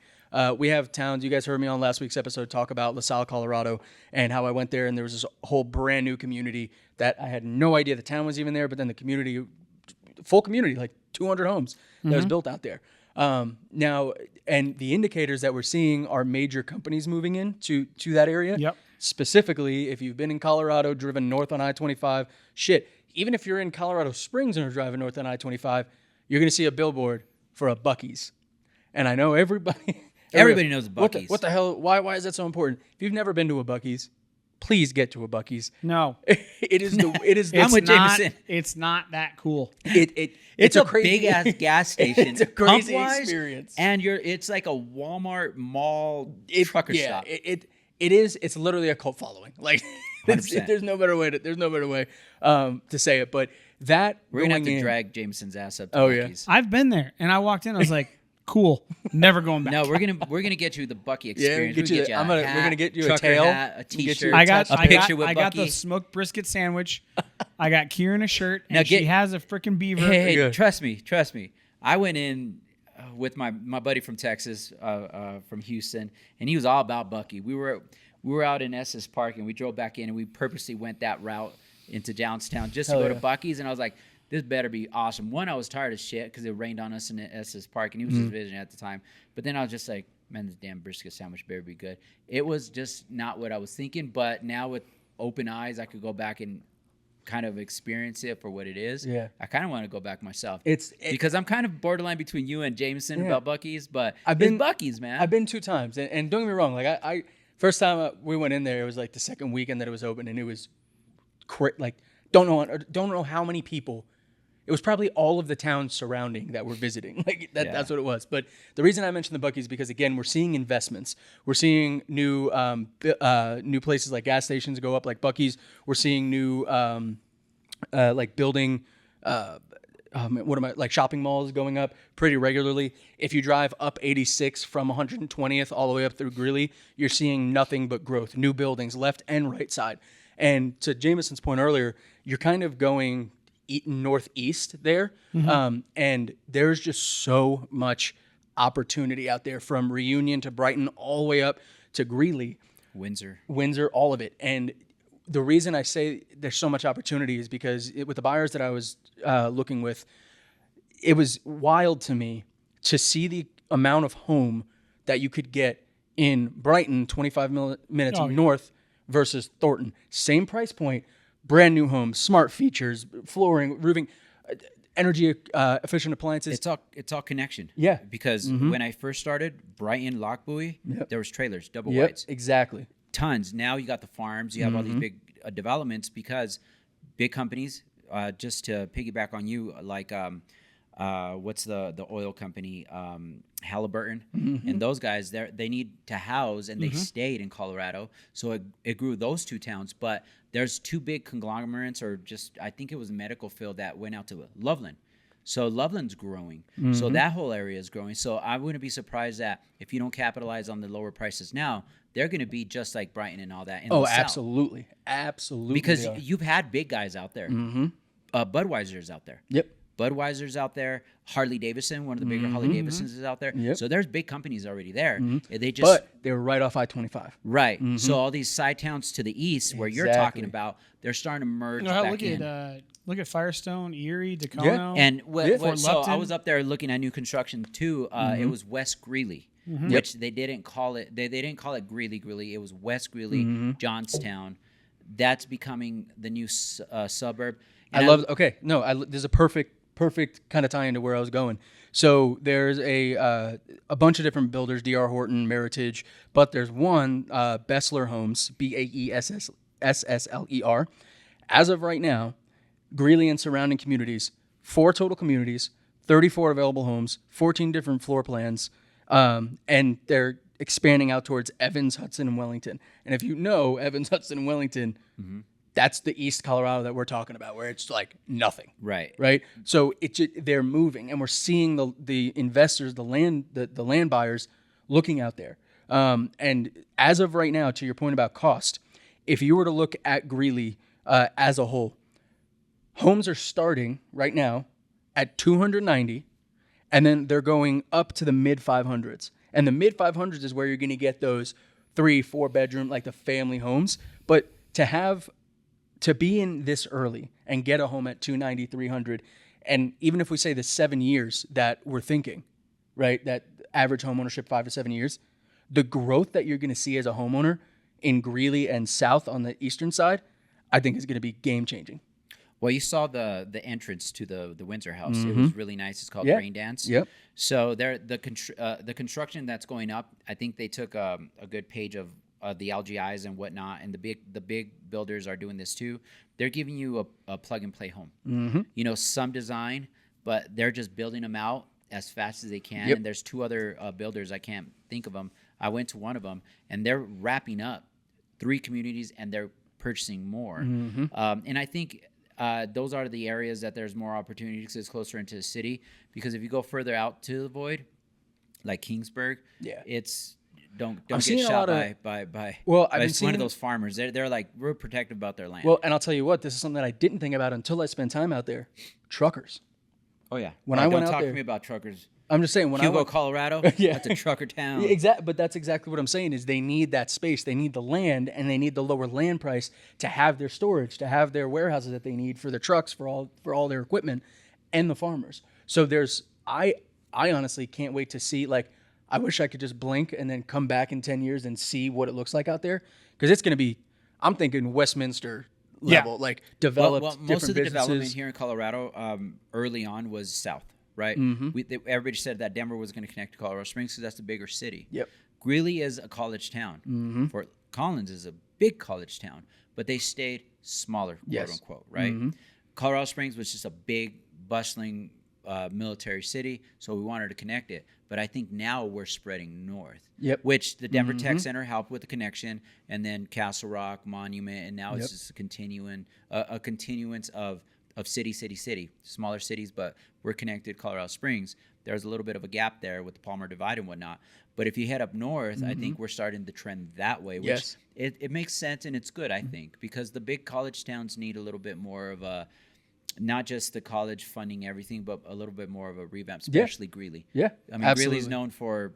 We have towns. You guys heard me on last week's episode talk about LaSalle, Colorado, and how I went there and there was this whole brand new community that I had no idea the town was even there, but then the community, full community, like 200 homes that was built out there. Now, and the indicators that we're seeing are major companies moving in to that area. Yep. Specifically, if you've been in Colorado, driven north on I-25, even if you're in Colorado Springs and are driving north on I-25, you're going to see a billboard for a Buc-ee's. And I know everybody knows Buc-ee's. What the hell? Why is that so important? If you've never been to a Buc-ee's, please get to a Buc-ee's. No. It is I'm with Jameson. It's not that cool. It's a big ass gas station. It's a crazy Pump-wise, experience. And it's like a Walmart mall trucker stop. It is. It's literally a cult following. Like there's no better way to say it. But that We're gonna have going to in- drag Jameson's ass up to Oh, yeah. Buc-ee's. I've been there, and I walked in. I was like, "Cool, never going back." No, we're gonna get you the Buc-ee experience. get you We'll the- a we're hat, gonna get you a trucker tail, hat, a get you t-shirt, I got a I picture got, with I got the Buc-ee. smoked brisket sandwich. I got Kieran a shirt, and Now she get- has a freaking beaver. Hey, Good. trust me. I went in with my buddy from Texas, from Houston, and he was all about Buc-ee. We were out in Estes Park, and we drove back in, and we purposely went that route into downtown just to Hell go yeah. to Buc-ee's. And I was like, this better be awesome. One, I was tired of shit because it rained on us in the Estes Park, and he was just visiting at the time. But then I was just like, man, this damn brisket sandwich better be good. It was just not what I was thinking. But now with open eyes, I could go back and kind of experience it for what it is. Yeah. I kind of want to go back myself. Because I'm kind of borderline between you and Jameson about Buc-ee's, but it's Buc-ee's, man. I've been 2 times, and don't get me wrong. Like I first time we went in there, it was like the second weekend that it was open, and it was like don't know how many people. It was probably all of the towns surrounding that were visiting. Like that's what it was. But the reason I mentioned the Buc-ee's is because again, we're seeing investments. We're seaing new places like gas stations go up, like Buc-ee's. We're seeing new like building. Like shopping malls going up pretty regularly. If you drive up 86 from 120th all the way up through Greeley, you're seeing nothing but growth, new buildings, left and right side. And to Jameson's point earlier, you're kind of going northeast there, and there's just so much opportunity out there from Reunion to Brighton all the way up to Greeley, Windsor, all of it. And the reason I say there's so much opportunity is because with the buyers that I was looking with, it was wild to me to see the amount of home that you could get in Brighton, 25 minutes north versus Thornton. Same price point, brand new homes, smart features, flooring, roofing, energy efficient appliances. It's all connection. Yeah. Because when I first started, Brighton, Lockbuoy, there was trailers, double wides. Exactly. Tons. Now you got the farms, you have all these big developments because big companies, just to piggyback on you, like what's the oil company, Halliburton, and those guys, they need to house, and they stayed in Colorado, so it grew those 2 towns. But there's 2 big conglomerates, or just I think it was medical field, that went out to Loveland. So Loveland's growing. So that whole area is growing. So I wouldn't be surprised that if you don't capitalize on the lower prices now, they're going to be just like Brighton and all that. Absolutely. Absolutely. Because you've had big guys out there. Budweiser's out there. Yep. Budweiser's out there. Harley Davidson, one of the bigger Harley Davidsons, is out there. Yep. So there's big companies already there. But they were right off I-25. Right. So all these side towns to the east, where you're talking about, they're starting to merge back in. Look at Firestone, Erie, Dacono. And so I Lupton. was up there looking at new construction too. It was West Greeley, which they didn't call it. They didn't call it Greeley. It was West Greeley, Johnstown. That's becoming the new suburb. And there's a perfect kind of tie into where I was going. So there's a bunch of different builders, D.R. Horton, Meritage, but there's one, Bessler Homes, Baessler. As of right now, Greeley and surrounding communities, 4 total communities, 34 available homes, 14 different floor plans, and they're expanding out towards Evans, Hudson, and Wellington. And if you know Evans, Hudson, and Wellington, that's the East Colorado that we're talking about, where it's like nothing. Right. So they're moving, and we're seeing the investors, the land buyers, looking out there. And as of right now, to your point about cost, if you were to look at Greeley as a whole, homes are starting right now at $290, and then they're going up to the mid 500s. And the mid 500s is where you're going to get those 3-4 bedroom, like the family homes. But to be in this early and get a home at $290, $300, and even if we say the 7 years that we're thinking, right, that average home ownership 5 to 7 years, the growth that you're going to see as a homeowner in Greeley and south on the eastern side, I think is going to be game changing. Well, you saw the entrance to the Windsor house. It was really nice. It's called Rain Dance. Yep. So the construction that's going up, I think they took a good page of the LGIs and whatnot, and the big builders are doing this too. They're giving you a plug and play home. Some design, but they're just building them out as fast as they can. Yep. And there's 2 other builders, I can't think of them. I went to one of them, and they're wrapping up 3 communities, and they're purchasing more. And I think those are the areas that there's more opportunity because it's closer into the city. Because if you go further out to the void, like Kingsburg, it's don't get shot by one of those farmers. They're like real protective about their land. Well, and I'll tell you what, this is something that I didn't think about until I spent time out there. Truckers. Oh yeah. When I went out talk there, to me about truckers. I'm just saying when I Hugo, went, Colorado. Yeah. That's a trucker town. exactly, but that's exactly what I'm saying is they need that space, they need the land, and they need the lower land price to have their storage, to have their warehouses that they need for their trucks, for all their equipment, and the farmers. So I honestly can't wait to see. Like, I wish I could just blink and then come back in 10 years and see what it looks like out there, because it's going to be. I'm thinking Westminster level, like developed Well, most different of the businesses. development here in Colorado early on was south, right? Everybody said that Denver was going to connect to Colorado Springs because that's the bigger city. Yep. Greeley is a college town. Fort Collins is a big college town, but they stayed smaller, quote unquote, right? Colorado Springs was just a big, bustling military city, so we wanted to connect it. But I think now we're spreading north, which the Denver Tech Center helped with the connection, and then Castle Rock, Monument, and now it's just a continuance of city, smaller cities, but we're connected Colorado Springs. There's a little bit of a gap there with the Palmer Divide and whatnot. But if you head up north, I think we're starting to trend that way, which it makes sense, and it's good, I think, because the big college towns need a little bit more of a, not just the college funding everything, but a little bit more of a revamp, especially Greeley. Yeah, I mean, absolutely. Greeley's known for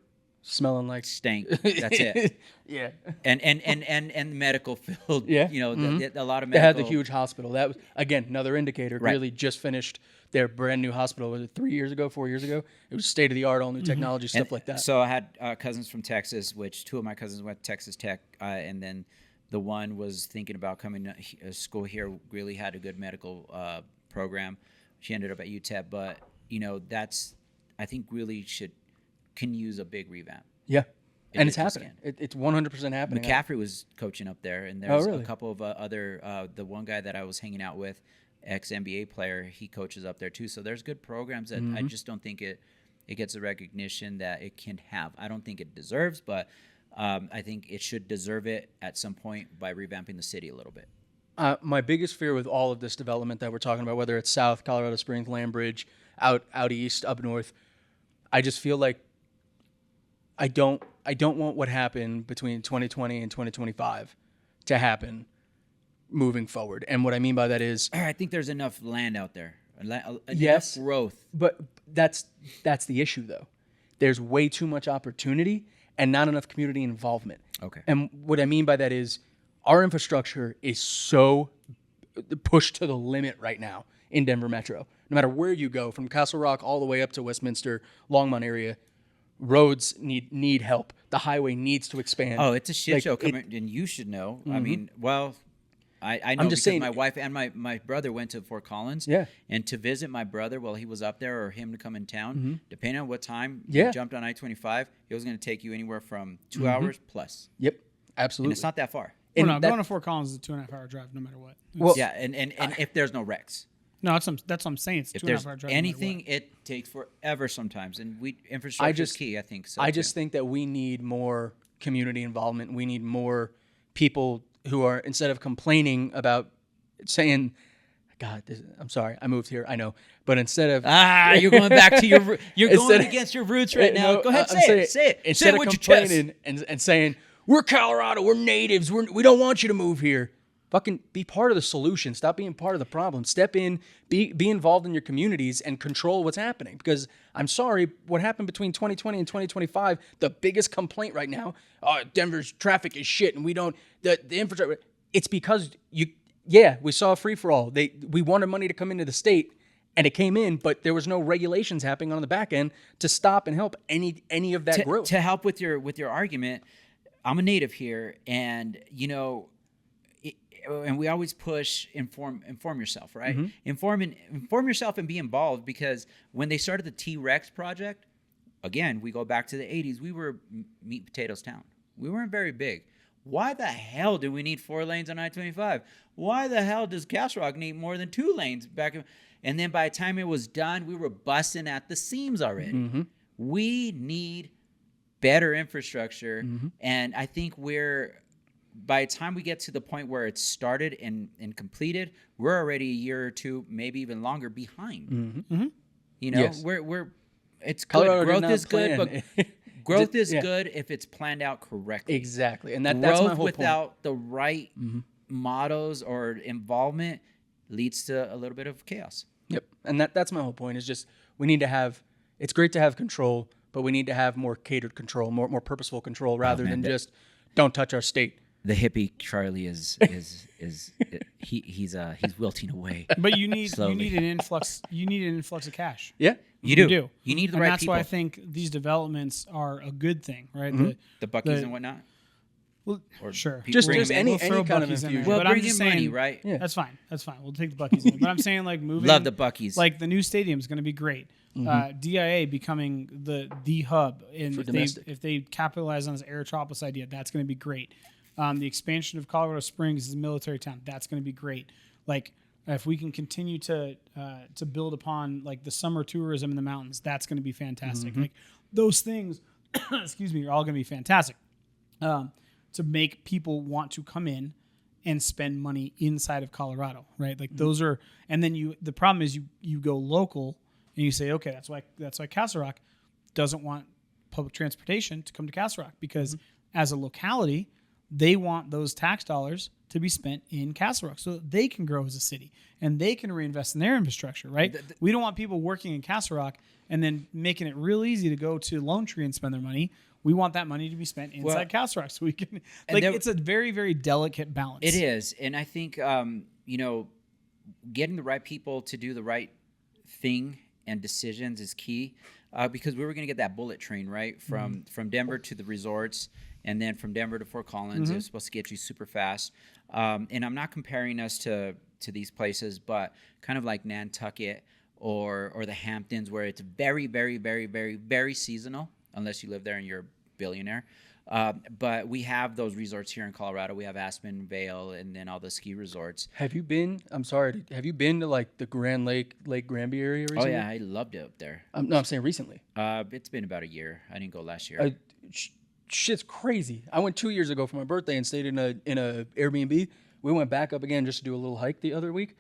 Smelling like stank. That's it. Yeah. And medical field. Yeah. You know, a lot of medical. They had the huge hospital. That was, again, another indicator. Right. Greeley just finished their brand new hospital. Was it 4 years ago? It was state of the art, all new technology, stuff like that. So I had cousins from Texas, which two of my cousins went to Texas Tech, and then the one was thinking about coming to school here. Greeley had a good medical program. She ended up at UTEP, but you know, I think Greeley can use a big revamp. Yeah. And it's happening. It's 100% happening. McCaffrey was coaching up there, and there's a couple of other. The one guy that I was hanging out with, ex-NBA player, he coaches up there too. So there's good programs that I just don't think it gets the recognition that it can have. I don't think it deserves, but I think it should deserve it at some point by revamping the city a little bit. My biggest fear with all of this development that we're talking about, whether it's South, Colorado Springs, Landbridge, out east, up north, I just feel like I don't want what happened between 2020 and 2025 to happen moving forward. And what I mean by that is, I think there's enough land out there. Yes, enough growth. But that's the issue, though. There's way too much opportunity and not enough community involvement. Okay. And what I mean by that is our infrastructure is so pushed to the limit right now in Denver Metro. No matter where you go, from Castle Rock all the way up to Westminster, Longmont area, roads need help. The highway needs to expand. Oh, it's a shit show coming, and you should know. I mean, well, I know because my wife and my brother went to Fort Collins. Yeah. And to visit my brother while he was up there, or him to come in town, depending on what time Yeah. you jumped on I-25, it was going to take you anywhere from 2 hours plus. Yep, And absolutely. it's not that far. Well, no, going to Fort Collins is a 2.5 hour drive, no matter what. Well, Yeah, and if there's no wrecks. No, that's what I'm saying. It's If 2.5 there's hour drive. anything, it takes forever sometimes, and infrastructure is key. I think so. I just think that we need more community involvement. We need more people who are, instead of complaining about saying, God, I'm sorry, I moved here, I know, but instead of you're going back to you're going Instead- against your roots right now. No, Go ahead, I'm say saying, it. Instead Say it of with your chest. complaining and saying we're Colorado, we're natives, we don't want you to move here. Fucking be part of the solution. Stop being part of the problem. Step in, be involved in your communities, and control what's happening. Because I'm sorry, what happened between 2020 and 2025, the biggest complaint right now, Denver's traffic is shit, and we don't the infrastructure. It's because we saw a free for all. We wanted money to come into the state, and it came in, but there was no regulations happening on the back end to stop and help any of that growth. To help with your argument, I'm a native here, and and we always push inform yourself, right? Inform yourself and be involved, because when they started the T-Rex project, again, we go back to the 80s, we were meat potatoes town. We weren't very big. Why the hell do we need 4 lanes on I-25? Why the hell does Castle Rock need more than 2 lanes and then by the time it was done, we were busting at the seams already. We need better infrastructure, and I think by the time we get to the point where it's started and completed, we're already a year or two, maybe even longer behind. Yes. We're it's Colorado good. did Growth not is good, plan. but growth is good if it's planned out correctly. Exactly, and that's Growth my whole without point. the right mottos or involvement leads to a little bit of chaos. Yep, and that's my whole point. Is just we need to have it's great to have control, but we need to have more catered control, more purposeful control, rather than just don't touch our state. The hippie Charlie he's wilting away. But you need slowly. an influx. You need an influx of cash. Yeah. You do. You need the and right that's people. why I think these developments are a good thing, right? The Buc-ee's and whatnot. Well, Or sure. people Just bring just them in. any throw kind of Buc-ee's in there. infusion. Well, But I'm bring just in money, saying- right? Yeah. That's fine. We'll take the Buc-ee's in. But I'm saying like moving. Love the Buc-ee's. Like the new stadium is going to be great. DIA becoming the hub, and For if they, domestic. if they capitalize on this Aerotropolis idea, that's going to be great. The expansion of Colorado Springs as a military town, that's going to be great. Like if we can continue to build upon like the summer tourism in the mountains, that's going to be fantastic. Like those things, excuse me, are all going to be fantastic. To make people want to come in and spend money inside of Colorado, right? Like those are, and then the problem is you go local and you say, okay, that's why Castle Rock doesn't want public transportation to come to Castle Rock, because as a locality, they want those tax dollars to be spent in Castle Rock so that they can grow as a city and they can reinvest in their infrastructure, right? We don't want people working in Castle Rock and then making it real easy to go to Lone Tree and spend their money. We want that money to be spent inside Castle Rock so we can, like, it's a very, very delicate balance. It is. And I think, getting the right people to do the right thing and decisions is key, because we were going to get that bullet train, right? From Denver to the resorts, and then from Denver to Fort Collins. It was supposed to get you super fast. And I'm not comparing us to these places, but kind of like Nantucket or the Hamptons, where it's very, very, very, very, very seasonal, unless you live there and you're a billionaire. But we have those resorts here in Colorado. We have Aspen, Vail, and then all the ski resorts. Have you been to like the Grand Lake Granby area recently? Oh yeah, I loved it up there. No, I'm saying recently. It's been about a year. I didn't go last year. Shit's crazy. I went 2 years ago for my birthday and stayed in a Airbnb. We went back up again just to do a little hike the other week.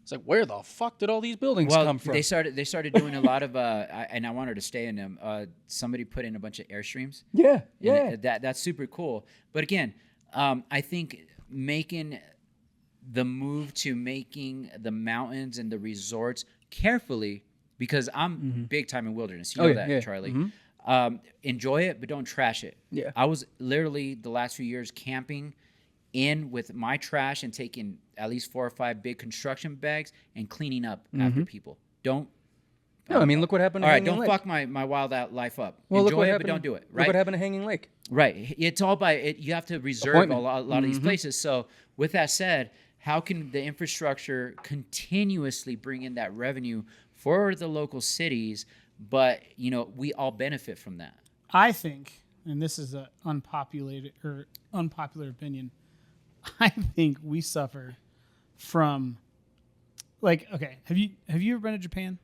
It's like, where the fuck did all these buildings come from? They started doing a lot of and I wanted to stay in them. Somebody put in a bunch of Airstreams. Yeah. That's super cool. But again, I think making the move to making the mountains and the resorts carefully, because I'm big time in wilderness. You know that, Charlie. Enjoy it, but don't trash it. Yeah. I was literally the last few years camping in with my trash and taking at least 4 or 5 big construction bags and cleaning up after people. Don't. No, I mean, look what happened to All right, Hanging don't Lake. fuck my wild out life up. Well, look Enjoy what it, happened, but don't do it. Look Right. what happened to Hanging Lake. Right. It's all by it. You have to reserve a Appointment. lot of these places. So with that said, how can the infrastructure continuously bring in that revenue for the local cities? But we all benefit from that. I think, and this is an unpopular opinion, I think we suffer from, like, okay, have you ever been to Japan?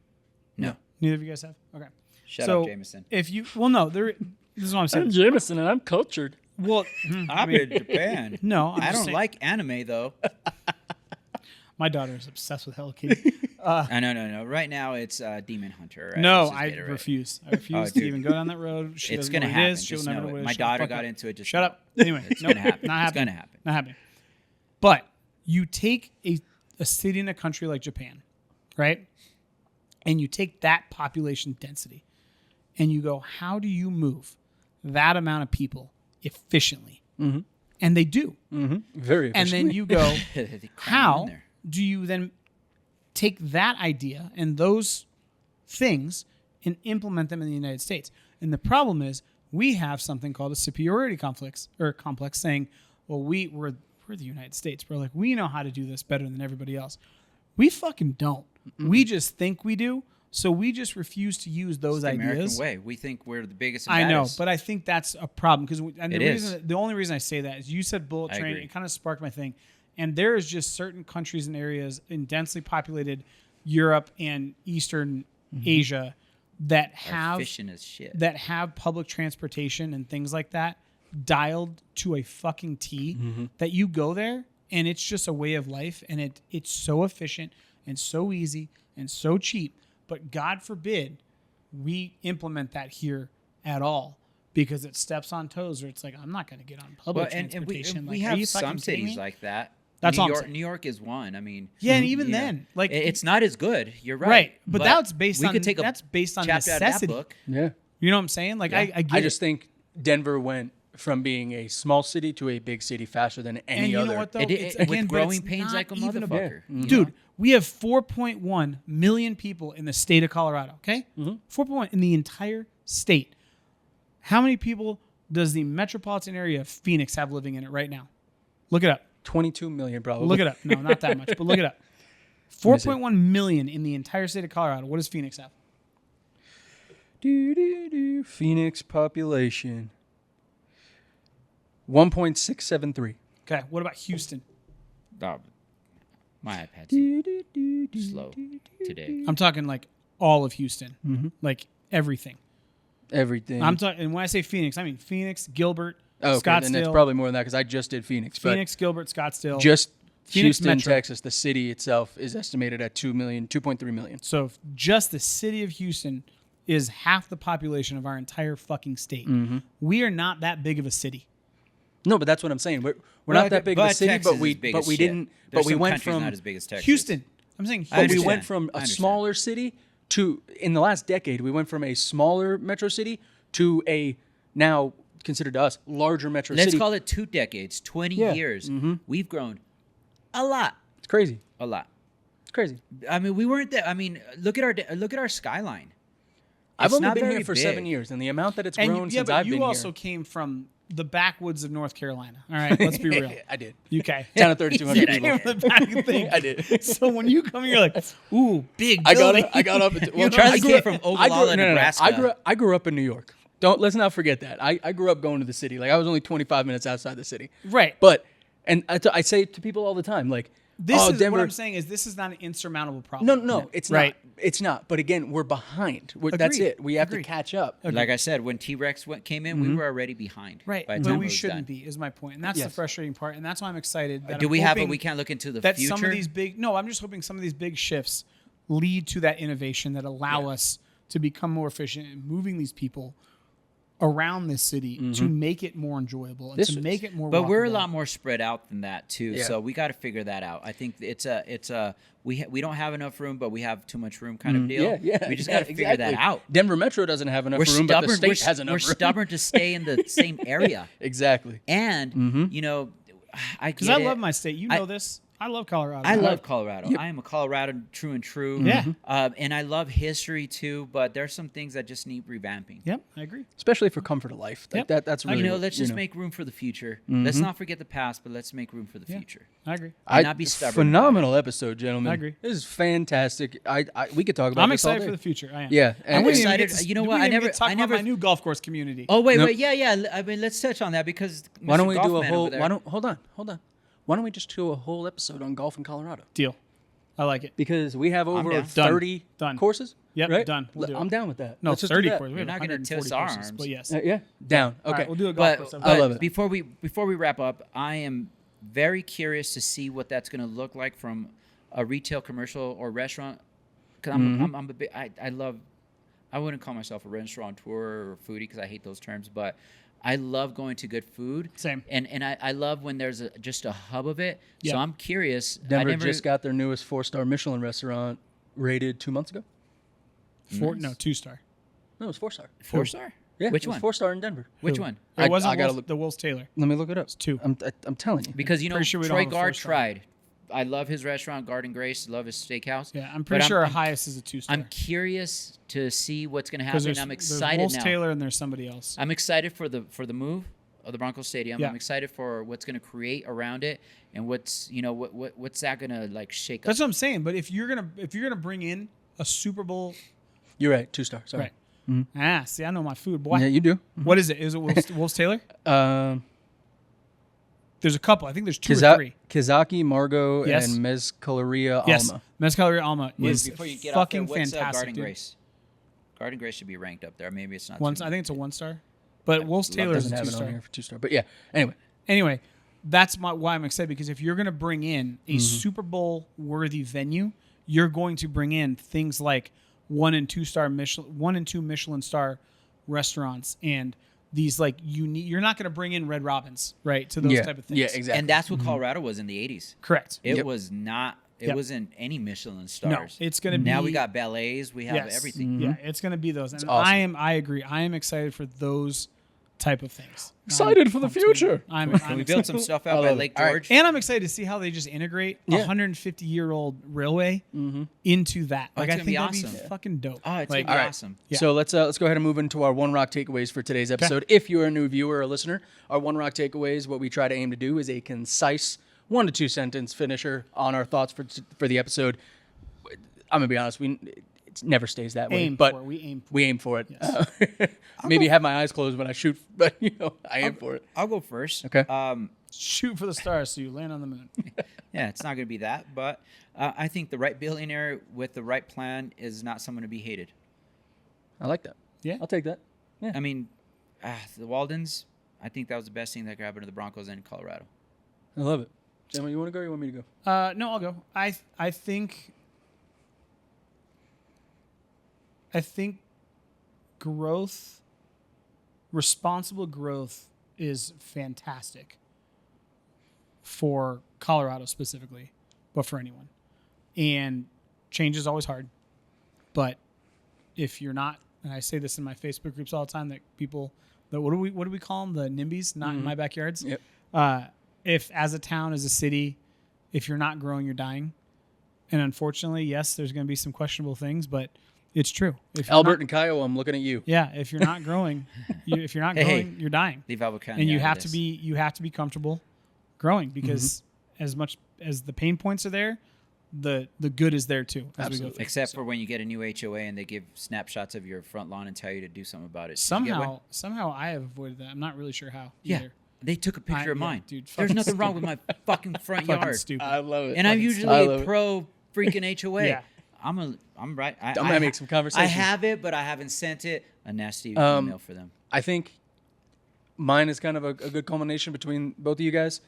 No. Neither of you guys have? Okay. Shut so up, Jameson. If you, well, no, this is what I'm saying. Jameson and I'm cultured. Well, I'm in Japan. no, I'm I just don't saying- like anime though. My daughter is obsessed with Hello Kitty. No. Right now it's Demon Hunter. Right? No, Let's just I get it right. refuse. I refuse to dude. even go down that road. She It's doesn't gonna know what it happen. is. She'll Just never know know it. what it My is. Shut the daughter fuck got up. into it. Just Shut know up. Anyway, It's nope, gonna happen. Not It's happening. gonna happen. Not happening. But you take a city in a country like Japan, right? And you take that population density and you go, how do you move that amount of people efficiently? Mm-hmm. And they do. Mm-hmm. Very efficiently. And then you go, They cram them in how there. do you then take that idea and those things and implement them in the United States? And the problem is we have something called a superiority complex saying, well, we're the United States, bro. Like, we know how to do this better than everybody else. We fucking don't. Mm-mm. We just think we do. So we just refuse to use those It's the American ideas. way. We think we're the biggest. And I know, baddest. but I think that's a problem because the only reason I say that is you said bullet I train. agree. It kind of sparked my thing, and there is just certain countries and areas in densely populated Europe and Eastern Asia that Are efficient as shit. public transportation and things like that dialed to a fucking T. That you go there and it's just a way of life, and it's so efficient and so easy and so cheap. But God forbid we implement that here at all, because it steps on toes where it's like, I'm not going to get on public transportation. And we Like, are have you fucking some kidding cities me? like that. That's New all I'm York, saying. New York is one. I mean, Yeah, and even you know, then, like it's not as good. You're right. right, but that's based we on could take a that's based on chapter out of that necessity. book. Yeah. You know what I'm saying? Like I get I it. just think Denver went from being a small city to a big city faster than any And you other. know what though? With but growing it's pains not like a even motherfucker. you know? Dude, we have 4.1 million people in the state of Colorado. Okay, 4.1 in the entire state. How many people does the metropolitan area of Phoenix have living in it right now? Look it up. 22 million probably. Look it up. No, not that much, but look it up. 4.1 million in the entire state of Colorado. What does Phoenix have? Phoenix population 1.673. Okay. What about Houston? Oh, my iPad's slow today. I'm talking like all of Houston, like everything. Everything. I'm talking, and when I say Phoenix, I mean Phoenix, Gilbert, okay, Scottsdale. then it's probably more than that because I just did Phoenix. Phoenix, Gilbert, Scottsdale. But just Phoenix Houston, Metro. Texas, the city itself is estimated at 2.3 million. So if just the city of Houston is half the population of our entire fucking state. We are not that big of a city. No, but that's what I'm saying. We're Well, not that big of a but city, Texas but is we big but as we shit. didn't. There's But we some went countries from not as big as Texas. Houston. I'm saying I But we Houston. went understand. from I a understand. smaller city to, in the last decade, we went from a smaller metro city to a now considered to us larger metro Let's city. call it 2 decades, 20 Yeah. years. We've grown a lot, It's crazy. a lot. It's crazy. I mean, we weren't there. I mean, look at our skyline. I've It's only not been very here for big. 7 years, and the amount that it's And grown yeah, since but I've you been also here. came from the backwoods of North Carolina. All right, let's be real. I did. UK. Down to 3,200 You people. came from the back thing. I did. So when you come here, you're like, ooh, big I building. got up. Well, Charlie I grew came up- from I grew- Ogallala, no, no, no. Nebraska. I grew up in New York. Let's not forget that. I grew up going to the city. Like I was only 25 minutes outside the city. Right. But I say to people all the time, like, This oh, is Denver. what I'm saying is this is not an insurmountable problem. No, it's Right. not. It's not. But again, we're behind. That's Agreed. it. We have Agreed. to catch up. Like I said, when T-Rex came in, we were already behind. Right, by the but time we it was shouldn't done. be, is my point. And that's the Yes. frustrating part. And that's why I'm excited. That Do I'm we have it? hoping We can't look into the that future. some of these I'm just hoping some of these big shifts lead to that innovation that allow us to become more efficient in moving these people around this city to make it more enjoyable and to make it more But we're a walkable. lot more spread out than that too. Yeah. So we got to figure that out. I think it's a we don't have enough room, but we have too much room kind of deal. Yeah. We just got to figure that out. Denver Metro doesn't have enough We're room, but the stubborn. state has enough We're room. stubborn to stay in the same area. Exactly. And you know, Because I love my state. You know this. I love Colorado. I love Colorado. I am a Coloradan true and true. Yeah. And I love history too, but there's some things that just need revamping. Yep, I agree. Especially for comfort of life. Like Yep. that's really Let's just make room for the future. Let's not forget the past, but let's make room for the future. I agree. And not be stubborn. Phenomenal episode, gentlemen. I agree. This is fantastic. We could talk about I'm this all excited day. for the future. I am. Yeah, and And we I'm didn't even excited. get to- You know we what? didn't I even never- get to talk I about never- my new golf course community. Oh wait, Nope. wait, yeah. I mean, let's touch on that because Why don't we Mr. do a Golfman whole? over there- Why don't hold on? Why don't we just do a whole episode on golf in Colorado? Deal. I like it. Because we have over down. 30 Done. courses. Yep, right? done. We'll do it. I'm down with that. No, Let's just do 30 that. courses. We have You're not gonna 140 twist our courses, arms. but yes. Yeah, down. All Okay. right, we'll do a golf course. I love it. Before we wrap up, I am very curious to see what that's going to look like from a retail, commercial, or restaurant. Because I'm a bit. I love. I wouldn't call myself a restaurateur or foodie because I hate those terms, but I love going to good food. Same. And I love when there's just a hub of it. Yeah. So I'm curious. Denver just got their newest 4-star Michelin restaurant rated 2 months ago. 2-star. No, it was 4-star. 4-star. Yeah, Which it was one? 4-star in Denver. Which Who? one? It wasn't I gotta Wolf, look. the Wolf's Taylor. Let me look it up. It's 2. I'm telling you. Because Pretty sure we don't Troy have a Gard 4-star. tried. I love his restaurant, Garden Grace. Love his steakhouse. Yeah, I'm But pretty sure our highest is a 2-star. I'm curious to see what's going to Because happen. there's, I'm there's excited Wolf's now. Taylor and there's somebody else. I'm excited for the move of the Broncos Stadium. Yeah. I'm excited for what's going to create around it and what's what's that going to like shake That's up. what I'm saying. But if you're gonna bring in a Super Bowl, You're right. 2-star. Sorry. right? See, I know my food, boy. Yeah, you do. What is it? Is it Wolf's Taylor? There's a couple. I think there's 2 or 3. Kizaki, Margot, Yes. and Mezcaleria Yes, Alma. Mezcaleria Alma is Before you get fucking off there, what's fantastic. Garden dude. Grace? Garden Grace should be ranked up there. Maybe it's not. One, too I think it's a 1-star, but Wolf's Taylor is Doesn't a have it on 2-star. here for 2-star. But yeah. Anyway, that's why I'm excited because if you're going to bring in a Mm-hmm. Super Bowl worthy venue, you're going to bring in things like 1 and 2 Michelin star restaurants and these like unique. You're not going to bring in Red Robins, right? To those type of things. Yeah, exactly. And that's what Colorado was in the 80s. Correct. It was not. It wasn't any Michelin stars. No, it's going to be. Now we got ballets. We have Yes. everything. Yeah, it's going to be those. And awesome. I agree. I am excited for those type of things. Excited for the future. I'm We built some stuff out by Lake George. And I'm excited to see how they just integrate a 150-year-old railway into that. Like, it's I gonna think be that'd awesome. be fucking dope. Oh, it's like, gonna be awesome. Yeah. So let's go ahead and move into our One Rock takeaways for today's episode. If you're a new viewer or listener, our One Rock takeaways, what we try to aim to do is a concise 1 to 2 sentence finisher on our thoughts for the episode. I'm gonna be honest, it never stays that way, but we aim for it. Yes. Maybe have my eyes closed when I shoot, but I aim for it. I'll go first. Okay. Shoot for the stars so you land on the moon. Yeah, it's not going to be that, but I think the right billionaire with the right plan is not someone to be hated. I like that. Yeah. I'll take that. I mean, the Waldens, I think that was the best thing that could happen to the Broncos in Colorado. I love it. Gemma, you want to go or you want me to go? No, I'll go. I think growth, responsible growth is fantastic for Colorado specifically, but for anyone. And change is always hard. But if you're not, and I say this in my Facebook groups all the time, that people, what do we call them? The NIMBYs, not in my backyards. Yep. If as a town, as a city, if you're not growing, you're dying. And unfortunately, yes, there's going to be some questionable things, but it's true. If you're Albert not, and Kyle, I'm looking at you. yeah, if you're not growing, you're dying. Leave Albert County And you out have of to this. be comfortable growing, because as much as the pain points are there, the good is there too. As we go through. Except for when you get a new HOA and they give snapshots of your front lawn and tell you to do something about it. Did you get one? Somehow I have avoided that. I'm not really sure how. Yeah. Either. They took a picture of yeah, mine. dude, There's fucking nothing wrong with my fucking front Fucking yard. stupid. I love it. And I'm I usually love a it. pro freaking HOA. Yeah. I'm right. I'm gonna make some conversation. I have it, but I haven't sent it. A nasty email for them. I think mine is kind of a good culmination between both of you guys.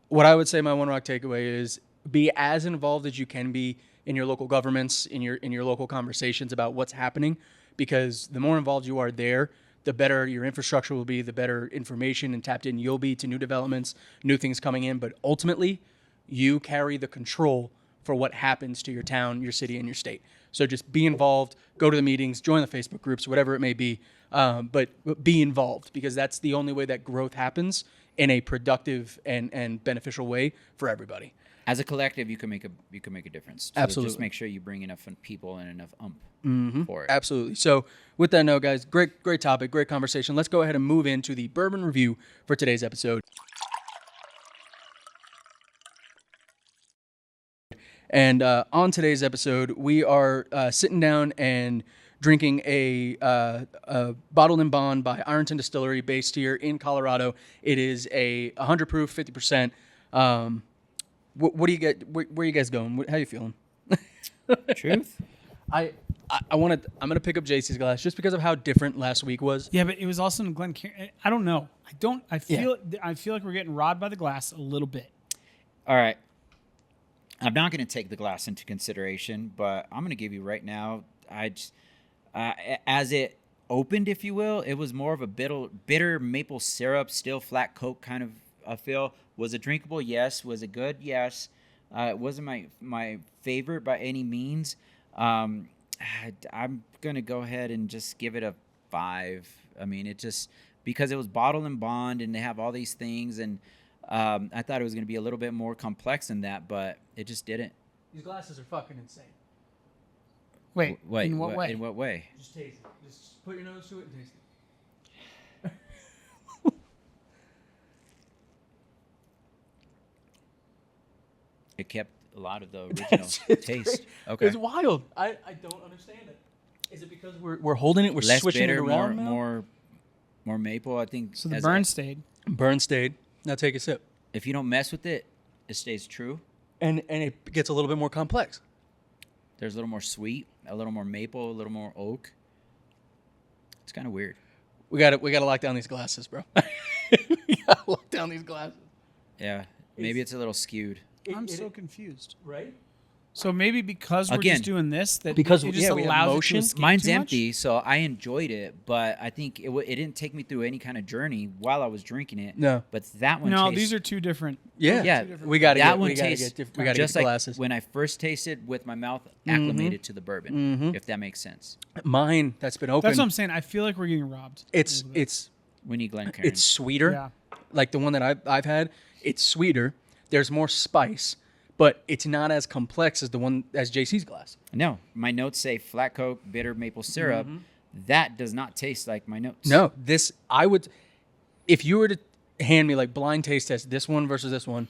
What I would say my One Rock takeaway is be as involved as you can be in your local governments, in your local conversations about what's happening, because the more involved you are there, the better your infrastructure will be, the better information and tapped in you'll be to new developments, new things coming in. But ultimately, you carry the control for what happens to your town, your city, and your state. So just be involved, go to the meetings, join the Facebook groups, whatever it may be, but be involved, because that's the only way that growth happens in a productive and beneficial way for everybody. As a collective, you can make a difference. So Absolutely. Just make sure you bring enough people and enough for it. Absolutely. So with that note, guys, great topic, great conversation. Let's go ahead and move into the bourbon review for today's episode. And on today's episode, we are sitting down and drinking a Bottled and Bond by Ironton Distillery, based here in Colorado. It is a 100 proof, 50%. What do you get? Where are you guys going? How are you feeling? Truth? I'm gonna pick up JC's glass just because of how different last week was. Yeah, but it was also in Glen Cairn. I don't know. I feel like we're getting robbed by the glass a little bit. All right. I'm not going to take the glass into consideration, but I'm going to give you right now. As it opened, if you will, it was more of a bitter maple syrup, still flat Coke kind of a feel. Was it drinkable? Yes. Was it good? Yes. It wasn't my favorite by any means. I'm going to go ahead and just give it a 5. I mean, it just, because it was Bottled and Bond and they have all these things, and I thought it was going to be a little bit more complex than that, but it just didn't. These glasses are fucking insane. Wait, Wait, in what way? In what way? Just taste it. Just put your nose to it and taste it. It kept a lot of the original taste. Okay. It's wild. I don't understand it. Is it because we're holding it, we're Less switching bitter, it around now? more maple, I think. So the as burn stayed. Burn stayed. Now take a sip. if you don't mess with it, it stays true. And it gets a little bit more complex. There's a little more sweet, a little more maple, a little more oak. It's kind of weird. We got to lock down these glasses, bro. We got to lock down these glasses. Yeah, maybe it's a little skewed. I'm so confused. Right? So maybe because we're Again, just doing this, that because, it just we have allows motion. it to escape Mine's too much? empty, so I enjoyed it, but I think it didn't take me through any kind of journey while I was drinking it. No. But that one No, tastes, these are two different. yeah, we got to that get one we gotta tastes get we got to get just the like glasses. when I first tasted with my mouth acclimated to the bourbon, if that makes sense. Mine that's been open. That's what I'm saying. I feel like we're getting robbed. it's We need Glencairn. it's sweeter. Yeah. Like the one that I've had, it's sweeter. There's more spice, but it's not as complex as the one as JC's glass. No, my notes say flat Coke, bitter maple syrup. That does not taste like my notes. No, this I would, if you were to hand me like blind taste test this one versus this one,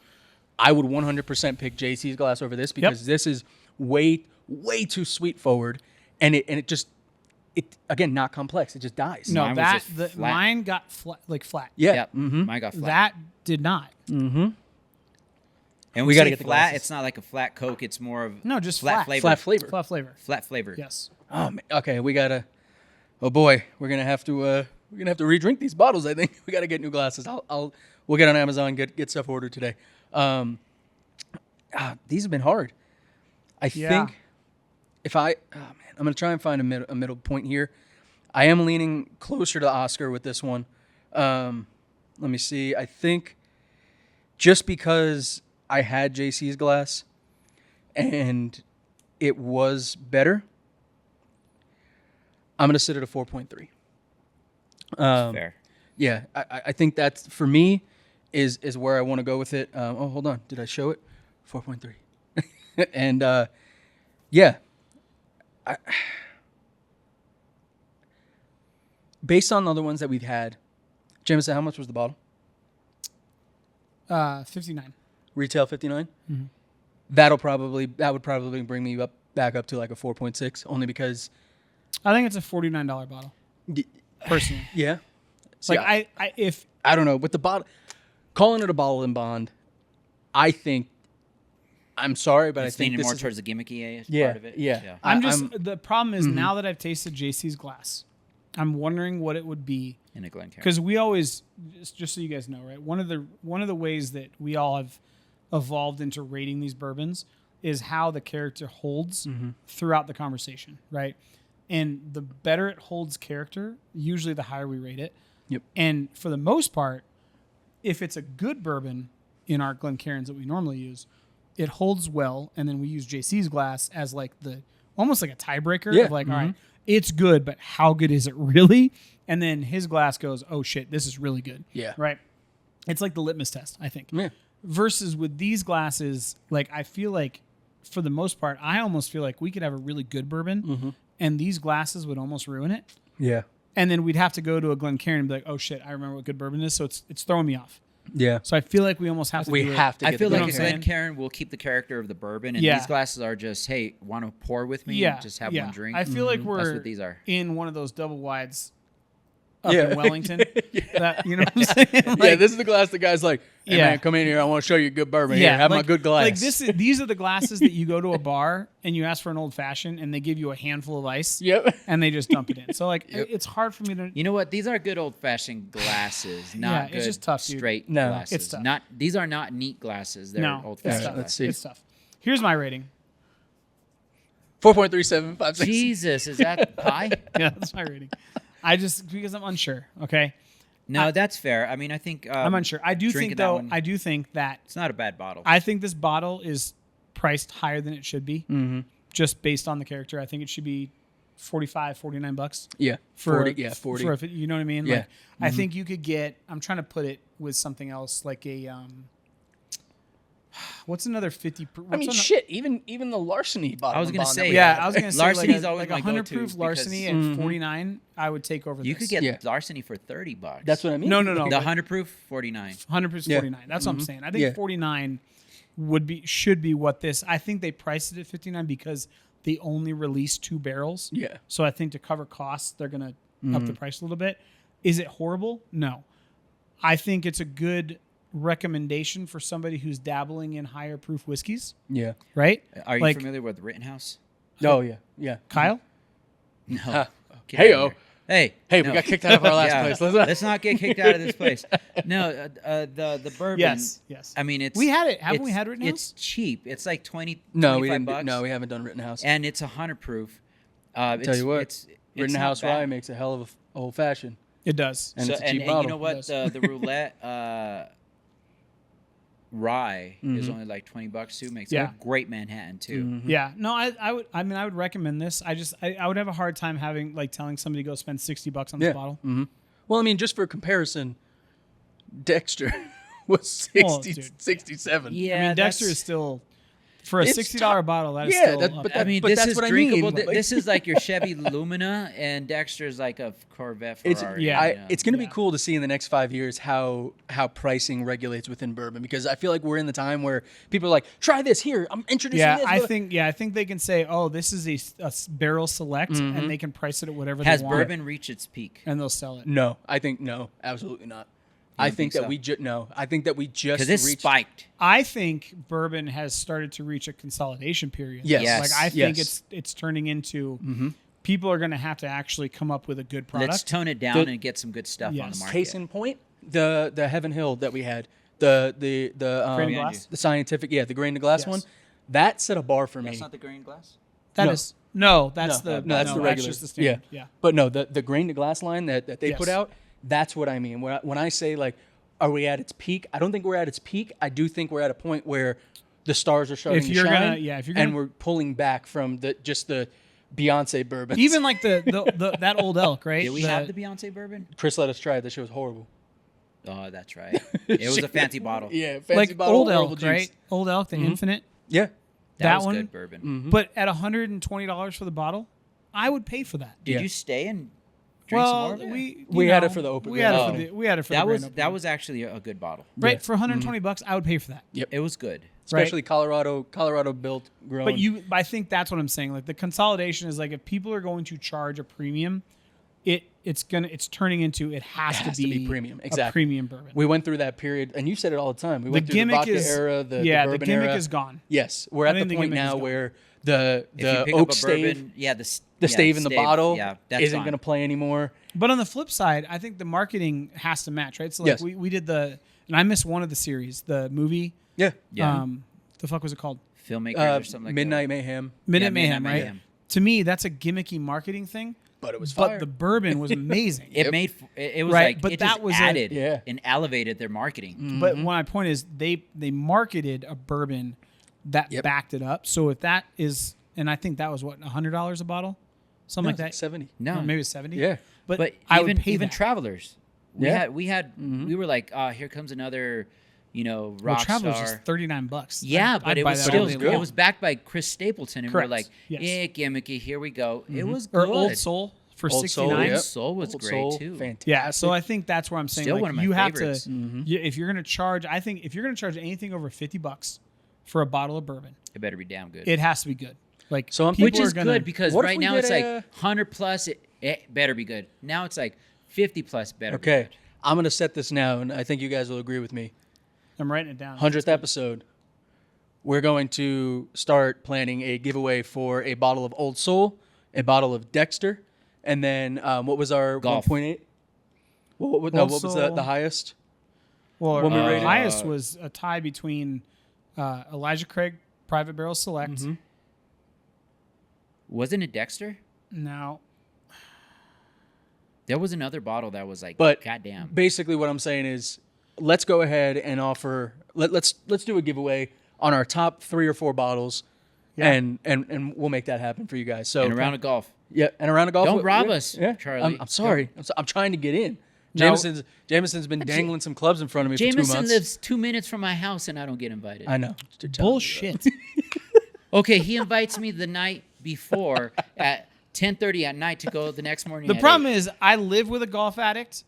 I would 100% pick JC's glass over this because this is way too sweet forward, and it just again not complex. It just dies. No, Mine was just flat. mine got flat. Yeah. Yep. Mine got flat. That did not. And We we gotta say get the flat. glasses. It's not like a flat Coke. It's more of No, just flat flat. flavor. Flat flavor. Flat flavor. Flat flavor. Yes. Oh, man. Okay, we gotta. Oh boy, we're gonna have to re-drink these bottles. I think we gotta get new glasses. We'll get on Amazon, get stuff ordered today. These have been hard. I think if I'm gonna try and find a middle point here. I am leaning closer to Oscar with this one. Let me see. I think just because I had JC's glass and it was better, I'm going to sit at a 4.3. Fair. Yeah, I think that's, for me, is where I want to go with it. Oh, hold on. Did I show it? 4.3. And, yeah. Based on the other ones that we've had, Jameson, how much was the bottle? 59. Retail 59. That would probably bring me back up to like a 4.6, only because I think it's a $49 bottle. Personally, yeah. See, like I don't know with the bottle, calling it a bottle and bond. I think I'm sorry, but It's I think leaning this more is towards the gimmicky part of it. Yeah. the problem is now that I've tasted JC's glass, I'm wondering what it would be. In a Glencairn. Because we always, just so you guys know, right? One of the ways that we all have evolved into rating these bourbons is how the character holds throughout the conversation, right? And the better it holds character, usually the higher we rate it. Yep. And for the most part, if it's a good bourbon in our Glencairns that we normally use, it holds well, and then we use JC's glass as like almost like a tiebreaker of like, all right, it's good, but how good is it really? And then his glass goes, oh shit, this is really good. Yeah. Right? It's like the litmus test, I think. Yeah. Versus with these glasses, like I feel like for the most part, I almost feel like we could have a really good bourbon and these glasses would almost ruin it. Yeah. And then we'd have to go to a Glencairn and be like, oh shit, I remember what good bourbon is. So it's throwing me off. Yeah. So I feel like we almost have to do it. have to. I Get feel the like Glencairn. Glencairn will keep the character of the bourbon, and Yeah. these glasses are just, hey, want to pour with me? Yeah. Just have yeah. one drink. I feel like That's we're what these are. in one of those double wides up Yeah. in Wellington. That, you know what I'm saying? yeah, Like, this is the glass the guy's like, hey man, come in here. I want to show you good bourbon. Here, have my good glass. Like these are the glasses that you go to a bar and you ask for an old fashioned and they give you a handful of ice. Yep. And they just dump it in. So like it's hard for me to. You know what? These are good old fashioned glasses, not it's good just tough, dude. straight No. glasses. It's tough. These are not neat glasses. They're No, old it's fashioned. tough. let's see. It's tough. Here's my rating. 4.3756. Jesus, is that high? Yeah, that's my rating. Because I'm unsure. Okay, No, that's fair. I mean, I think I'm unsure. I do think drinking that though. one- I do think that it's not a bad bottle. I think this bottle is priced higher than it should be, just based on the character. I think it should be $45, $49 Yeah. for 40. Yeah. 40. For you know what I mean? Yeah. Like, I think you could get. I'm trying to put it with something else, like a. What's another 50? I mean, shit. Even the larceny bottle. I was gonna Bond say, that we Yeah, had. I was gonna say Larceny's like always a my 100 go-to proof larceny because- at 49. I would take over. You this. could get Yeah. larceny for $30. That's what I mean. No. The but 100 proof 49. 100 proof Yeah. 49. That's what I'm saying. I think Yeah. 49 should be what this. I think they priced it at 59 because they only released 2 barrels. Yeah. So I think to cover costs, they're gonna up the price a little bit. Is it horrible? No. I think it's a good recommendation for somebody who's dabbling in higher proof whiskeys, Yeah. right? Are you Like- familiar with Rittenhouse? Oh yeah. Yeah. Kyle? No. Huh. Get out of Heyo. here. Hey, Hey, no. we got kicked out of our last Yeah. place. Let's not get kicked out of this place. No, the bourbon. Yes. I mean, it's We had it. Haven't we had Rittenhouse? It's cheap. It's like 20, No, we 25 didn't. bucks. No, we haven't done Rittenhouse. And it's 100 proof. Tell you what, it's Rittenhouse not bad. rye makes a hell of a old fashioned, It does. and So- it's a cheap and bottle. you know what? The roulette rye is only like 20 bucks too. Makes Yeah. a great Manhattan too. Yeah. No, I would recommend this. I would have a hard time telling somebody to go spend $60 on this bottle. Well, I mean, just for comparison, Dexter was 60, Well, dude. 67. Yeah, I mean, Dexter that's- is still for a It's $60 bottle. That is Yeah, still. that- up but there. I mean, but this that's is what I mean. drinkable. Like- This is like your Chevy Lumina, and Dexter's like a Corvette It's Ferrari. yeah. you know? It's going to Yeah. be cool to see in the next 5 years how pricing regulates within bourbon, because I feel like we're in the time where people are like, try this here. I'm introducing Yeah, this. I think they can say, oh, this is a barrel select, and they can price it at whatever Has they want, bourbon reached its peak? and they'll sell it. No, I think no, absolutely not. I don't think think that so? we just no. I think that we just Because it's reached. spiked. I think bourbon has started to reach a consolidation period. Yes. Yes. Like I think Yes. it's turning into people are going to have to actually come up with a good product. Let's tone it down The- and get some good stuff on Yes. the market. Case in point, the Heaven Hill that we had, the Grain to glass? the scientific, the grain to glass Yes. one, that set a bar for me. That's not the grain glass? That No. is no, that's no, the that's the regular. That's just the standard. Yeah. But no, the grain to glass line that they Yes. put out, that's what I mean. When I say like, are we at its peak? I don't think we're at its peak. I do think we're at a point where the stars are starting If to you're shine. gonna- yeah, if you're gonna- and we're pulling back from the Beyonce bourbon. Even like the that old elk, right? Did we have the Beyonce bourbon? Chris let us try it. That shit was horrible. Oh, that's right. It was a fancy bottle. Yeah, fancy like bottle, old horrible elk, juice. right? Old elk, the infinite. Yeah. that was one? good bourbon. But at $120 for the bottle, I would pay for that. Did Yeah. you stay and drink some more Well, of it? we had it for the open We had it grand for opening. we had it for that the was grand that opening. was actually a good bottle. right for $120. I would pay for that. It was good. Especially Colorado built, grown. But I think that's what I'm saying. Like the consolidation is like if people are going to charge a premium, it's turning into it has has to be premium. a Exactly. premium bourbon. We went through that period, and you said it all the time. We The went through the gimmick vodka is era, the the bourbon gimmick era. is gone. Yes, we're at think the the point gimmick is now gone. where the If you pick oak up a stave, bourbon, the stave in the bottle, that's isn't gone. going to play anymore. But on the flip side, I think the marketing has to match, right? So like Yes. we did and I missed one of the series, the movie. Yeah, Yeah. The fuck was it called? Filmmakers or something like Midnight Mayhem, Midnight Yeah, Mayhem, Midnight right? Mayhem. To me, that's a gimmicky marketing thing. but it was But fire. the bourbon was amazing. that. It made it was Right, like but it that just was added Yeah. and elevated their marketing. But my point is, they marketed a bourbon that Yep. backed it up. So if that is, and I think that was what $100 a bottle, something No, like it's that. like 70. No, Or maybe it's 70. Yeah. but I even would pay even that. Travelers, Yeah. we were like, here comes another, Well, rock Travelers star. is $39. Yeah, I'd but it buy was that still all day good. long. it was backed by Chris Stapleton, and Correct. we're like, Yes. yeah, gimmicky. Here we go. It was Or good. Old Soul for Old Soul, 69. yep. Old Soul was Old great Soul, too. Fantastic. Yeah, so I think that's where I'm saying Still like, one of my you favorites. have to if you're going to charge, I think if you're going to charge anything over $50 for a bottle of bourbon, It better be damn good. it has to be good. Like So I'm people Which people is are gonna, good because What if right we now get it's like a- 100 plus. It better be good. Now it's like 50 plus. Better. Be Okay, good. I'm going to set this now, and I think you guys will agree with me. I'm writing it down. 100th episode, we're going to start planning a giveaway for a bottle of Old Soul, a bottle of Dexter, and then what was our Golf. 1.8? What was Old the Soul. highest? Well, when we the rated- highest was a tie between Elijah Craig Private Barrel Select. Mm-hmm. Wasn't it Dexter? Now, There was another bottle that was like, But goddamn. basically, what I'm saying is, let's go ahead and offer. Let's do a giveaway on our top 3 or 4 bottles, and we'll make that happen for you guys. So And a round of golf. yeah, and a round of golf. Don't Yeah, rob yeah, us, yeah. Charlie. I'm sorry. I'm trying to get in. Now- Jameson's been dangling some clubs in front of me for 2 Jameson months. lives 2 minutes from my house, and I don't get invited. I know. bullshit. Okay, he invites me the night before at 10:30 at night to go the next morning. The at problem 8. is, I live with a golf addict,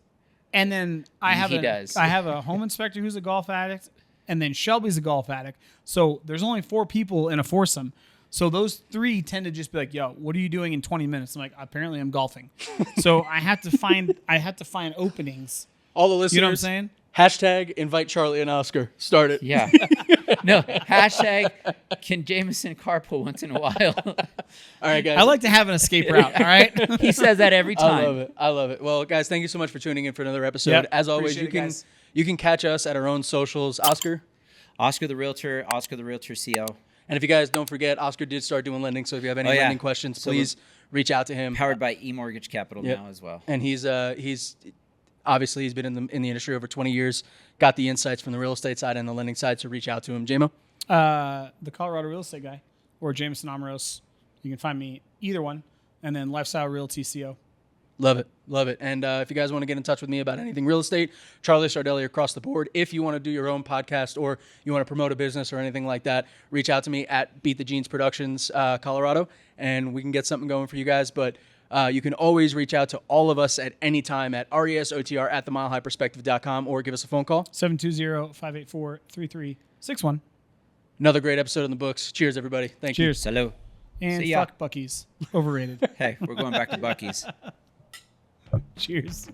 and then I have He does. I have a home inspector who's a golf addict, and then Shelby's a golf addict. So there's only 4 people in a foursome. So those 3 tend to just be like, "Yo, what are you doing in 20 minutes?" I'm like, "Apparently, I'm golfing." So I have to find openings. All the listeners, You know what I'm saying? Hashtag invite Charlie and Oscar. Start it. Yeah. No, hashtag can Jameson carpool once in a while. All right, guys. I like to have an escape route. All right. He says that every time. I love it. I love it. Well, guys, thank you so much for tuning in for another episode. Yep, As always, appreciate it, guys. you can catch us at our own socials. Oscar. Oscar the Realtor CO. And if you guys don't forget, Oscar did start doing lending. So if you have any yeah. lending questions, So please reach out to him. Powered by eMortgage Capital now as well. And he's obviously he's been in the industry over 20 years. Got the insights from the real estate side and the lending side. So reach out to him, JMO. The Colorado Real Estate Guy or Jameson Omeros. You can find me either one. And then Lifestyle Realty CO. Love it. Love it. And if you guys want to get in touch with me about anything real estate, Charlie Sardelli across the board. If you want to do your own podcast or you want to promote a business or anything like that, reach out to me at Beat the Jeans Productions, Colorado, and we can get something going for you guys. But you can always reach out to all of us at any time at resotr@themilehighperspective.com or give us a phone call. 720-584-3361. Another great episode in the books. Cheers, everybody. Thank you. Cheers. Salud. And See ya. fuck Buc-ee's. Overrated. Hey, we're going back to Buc-ee's. Cheers.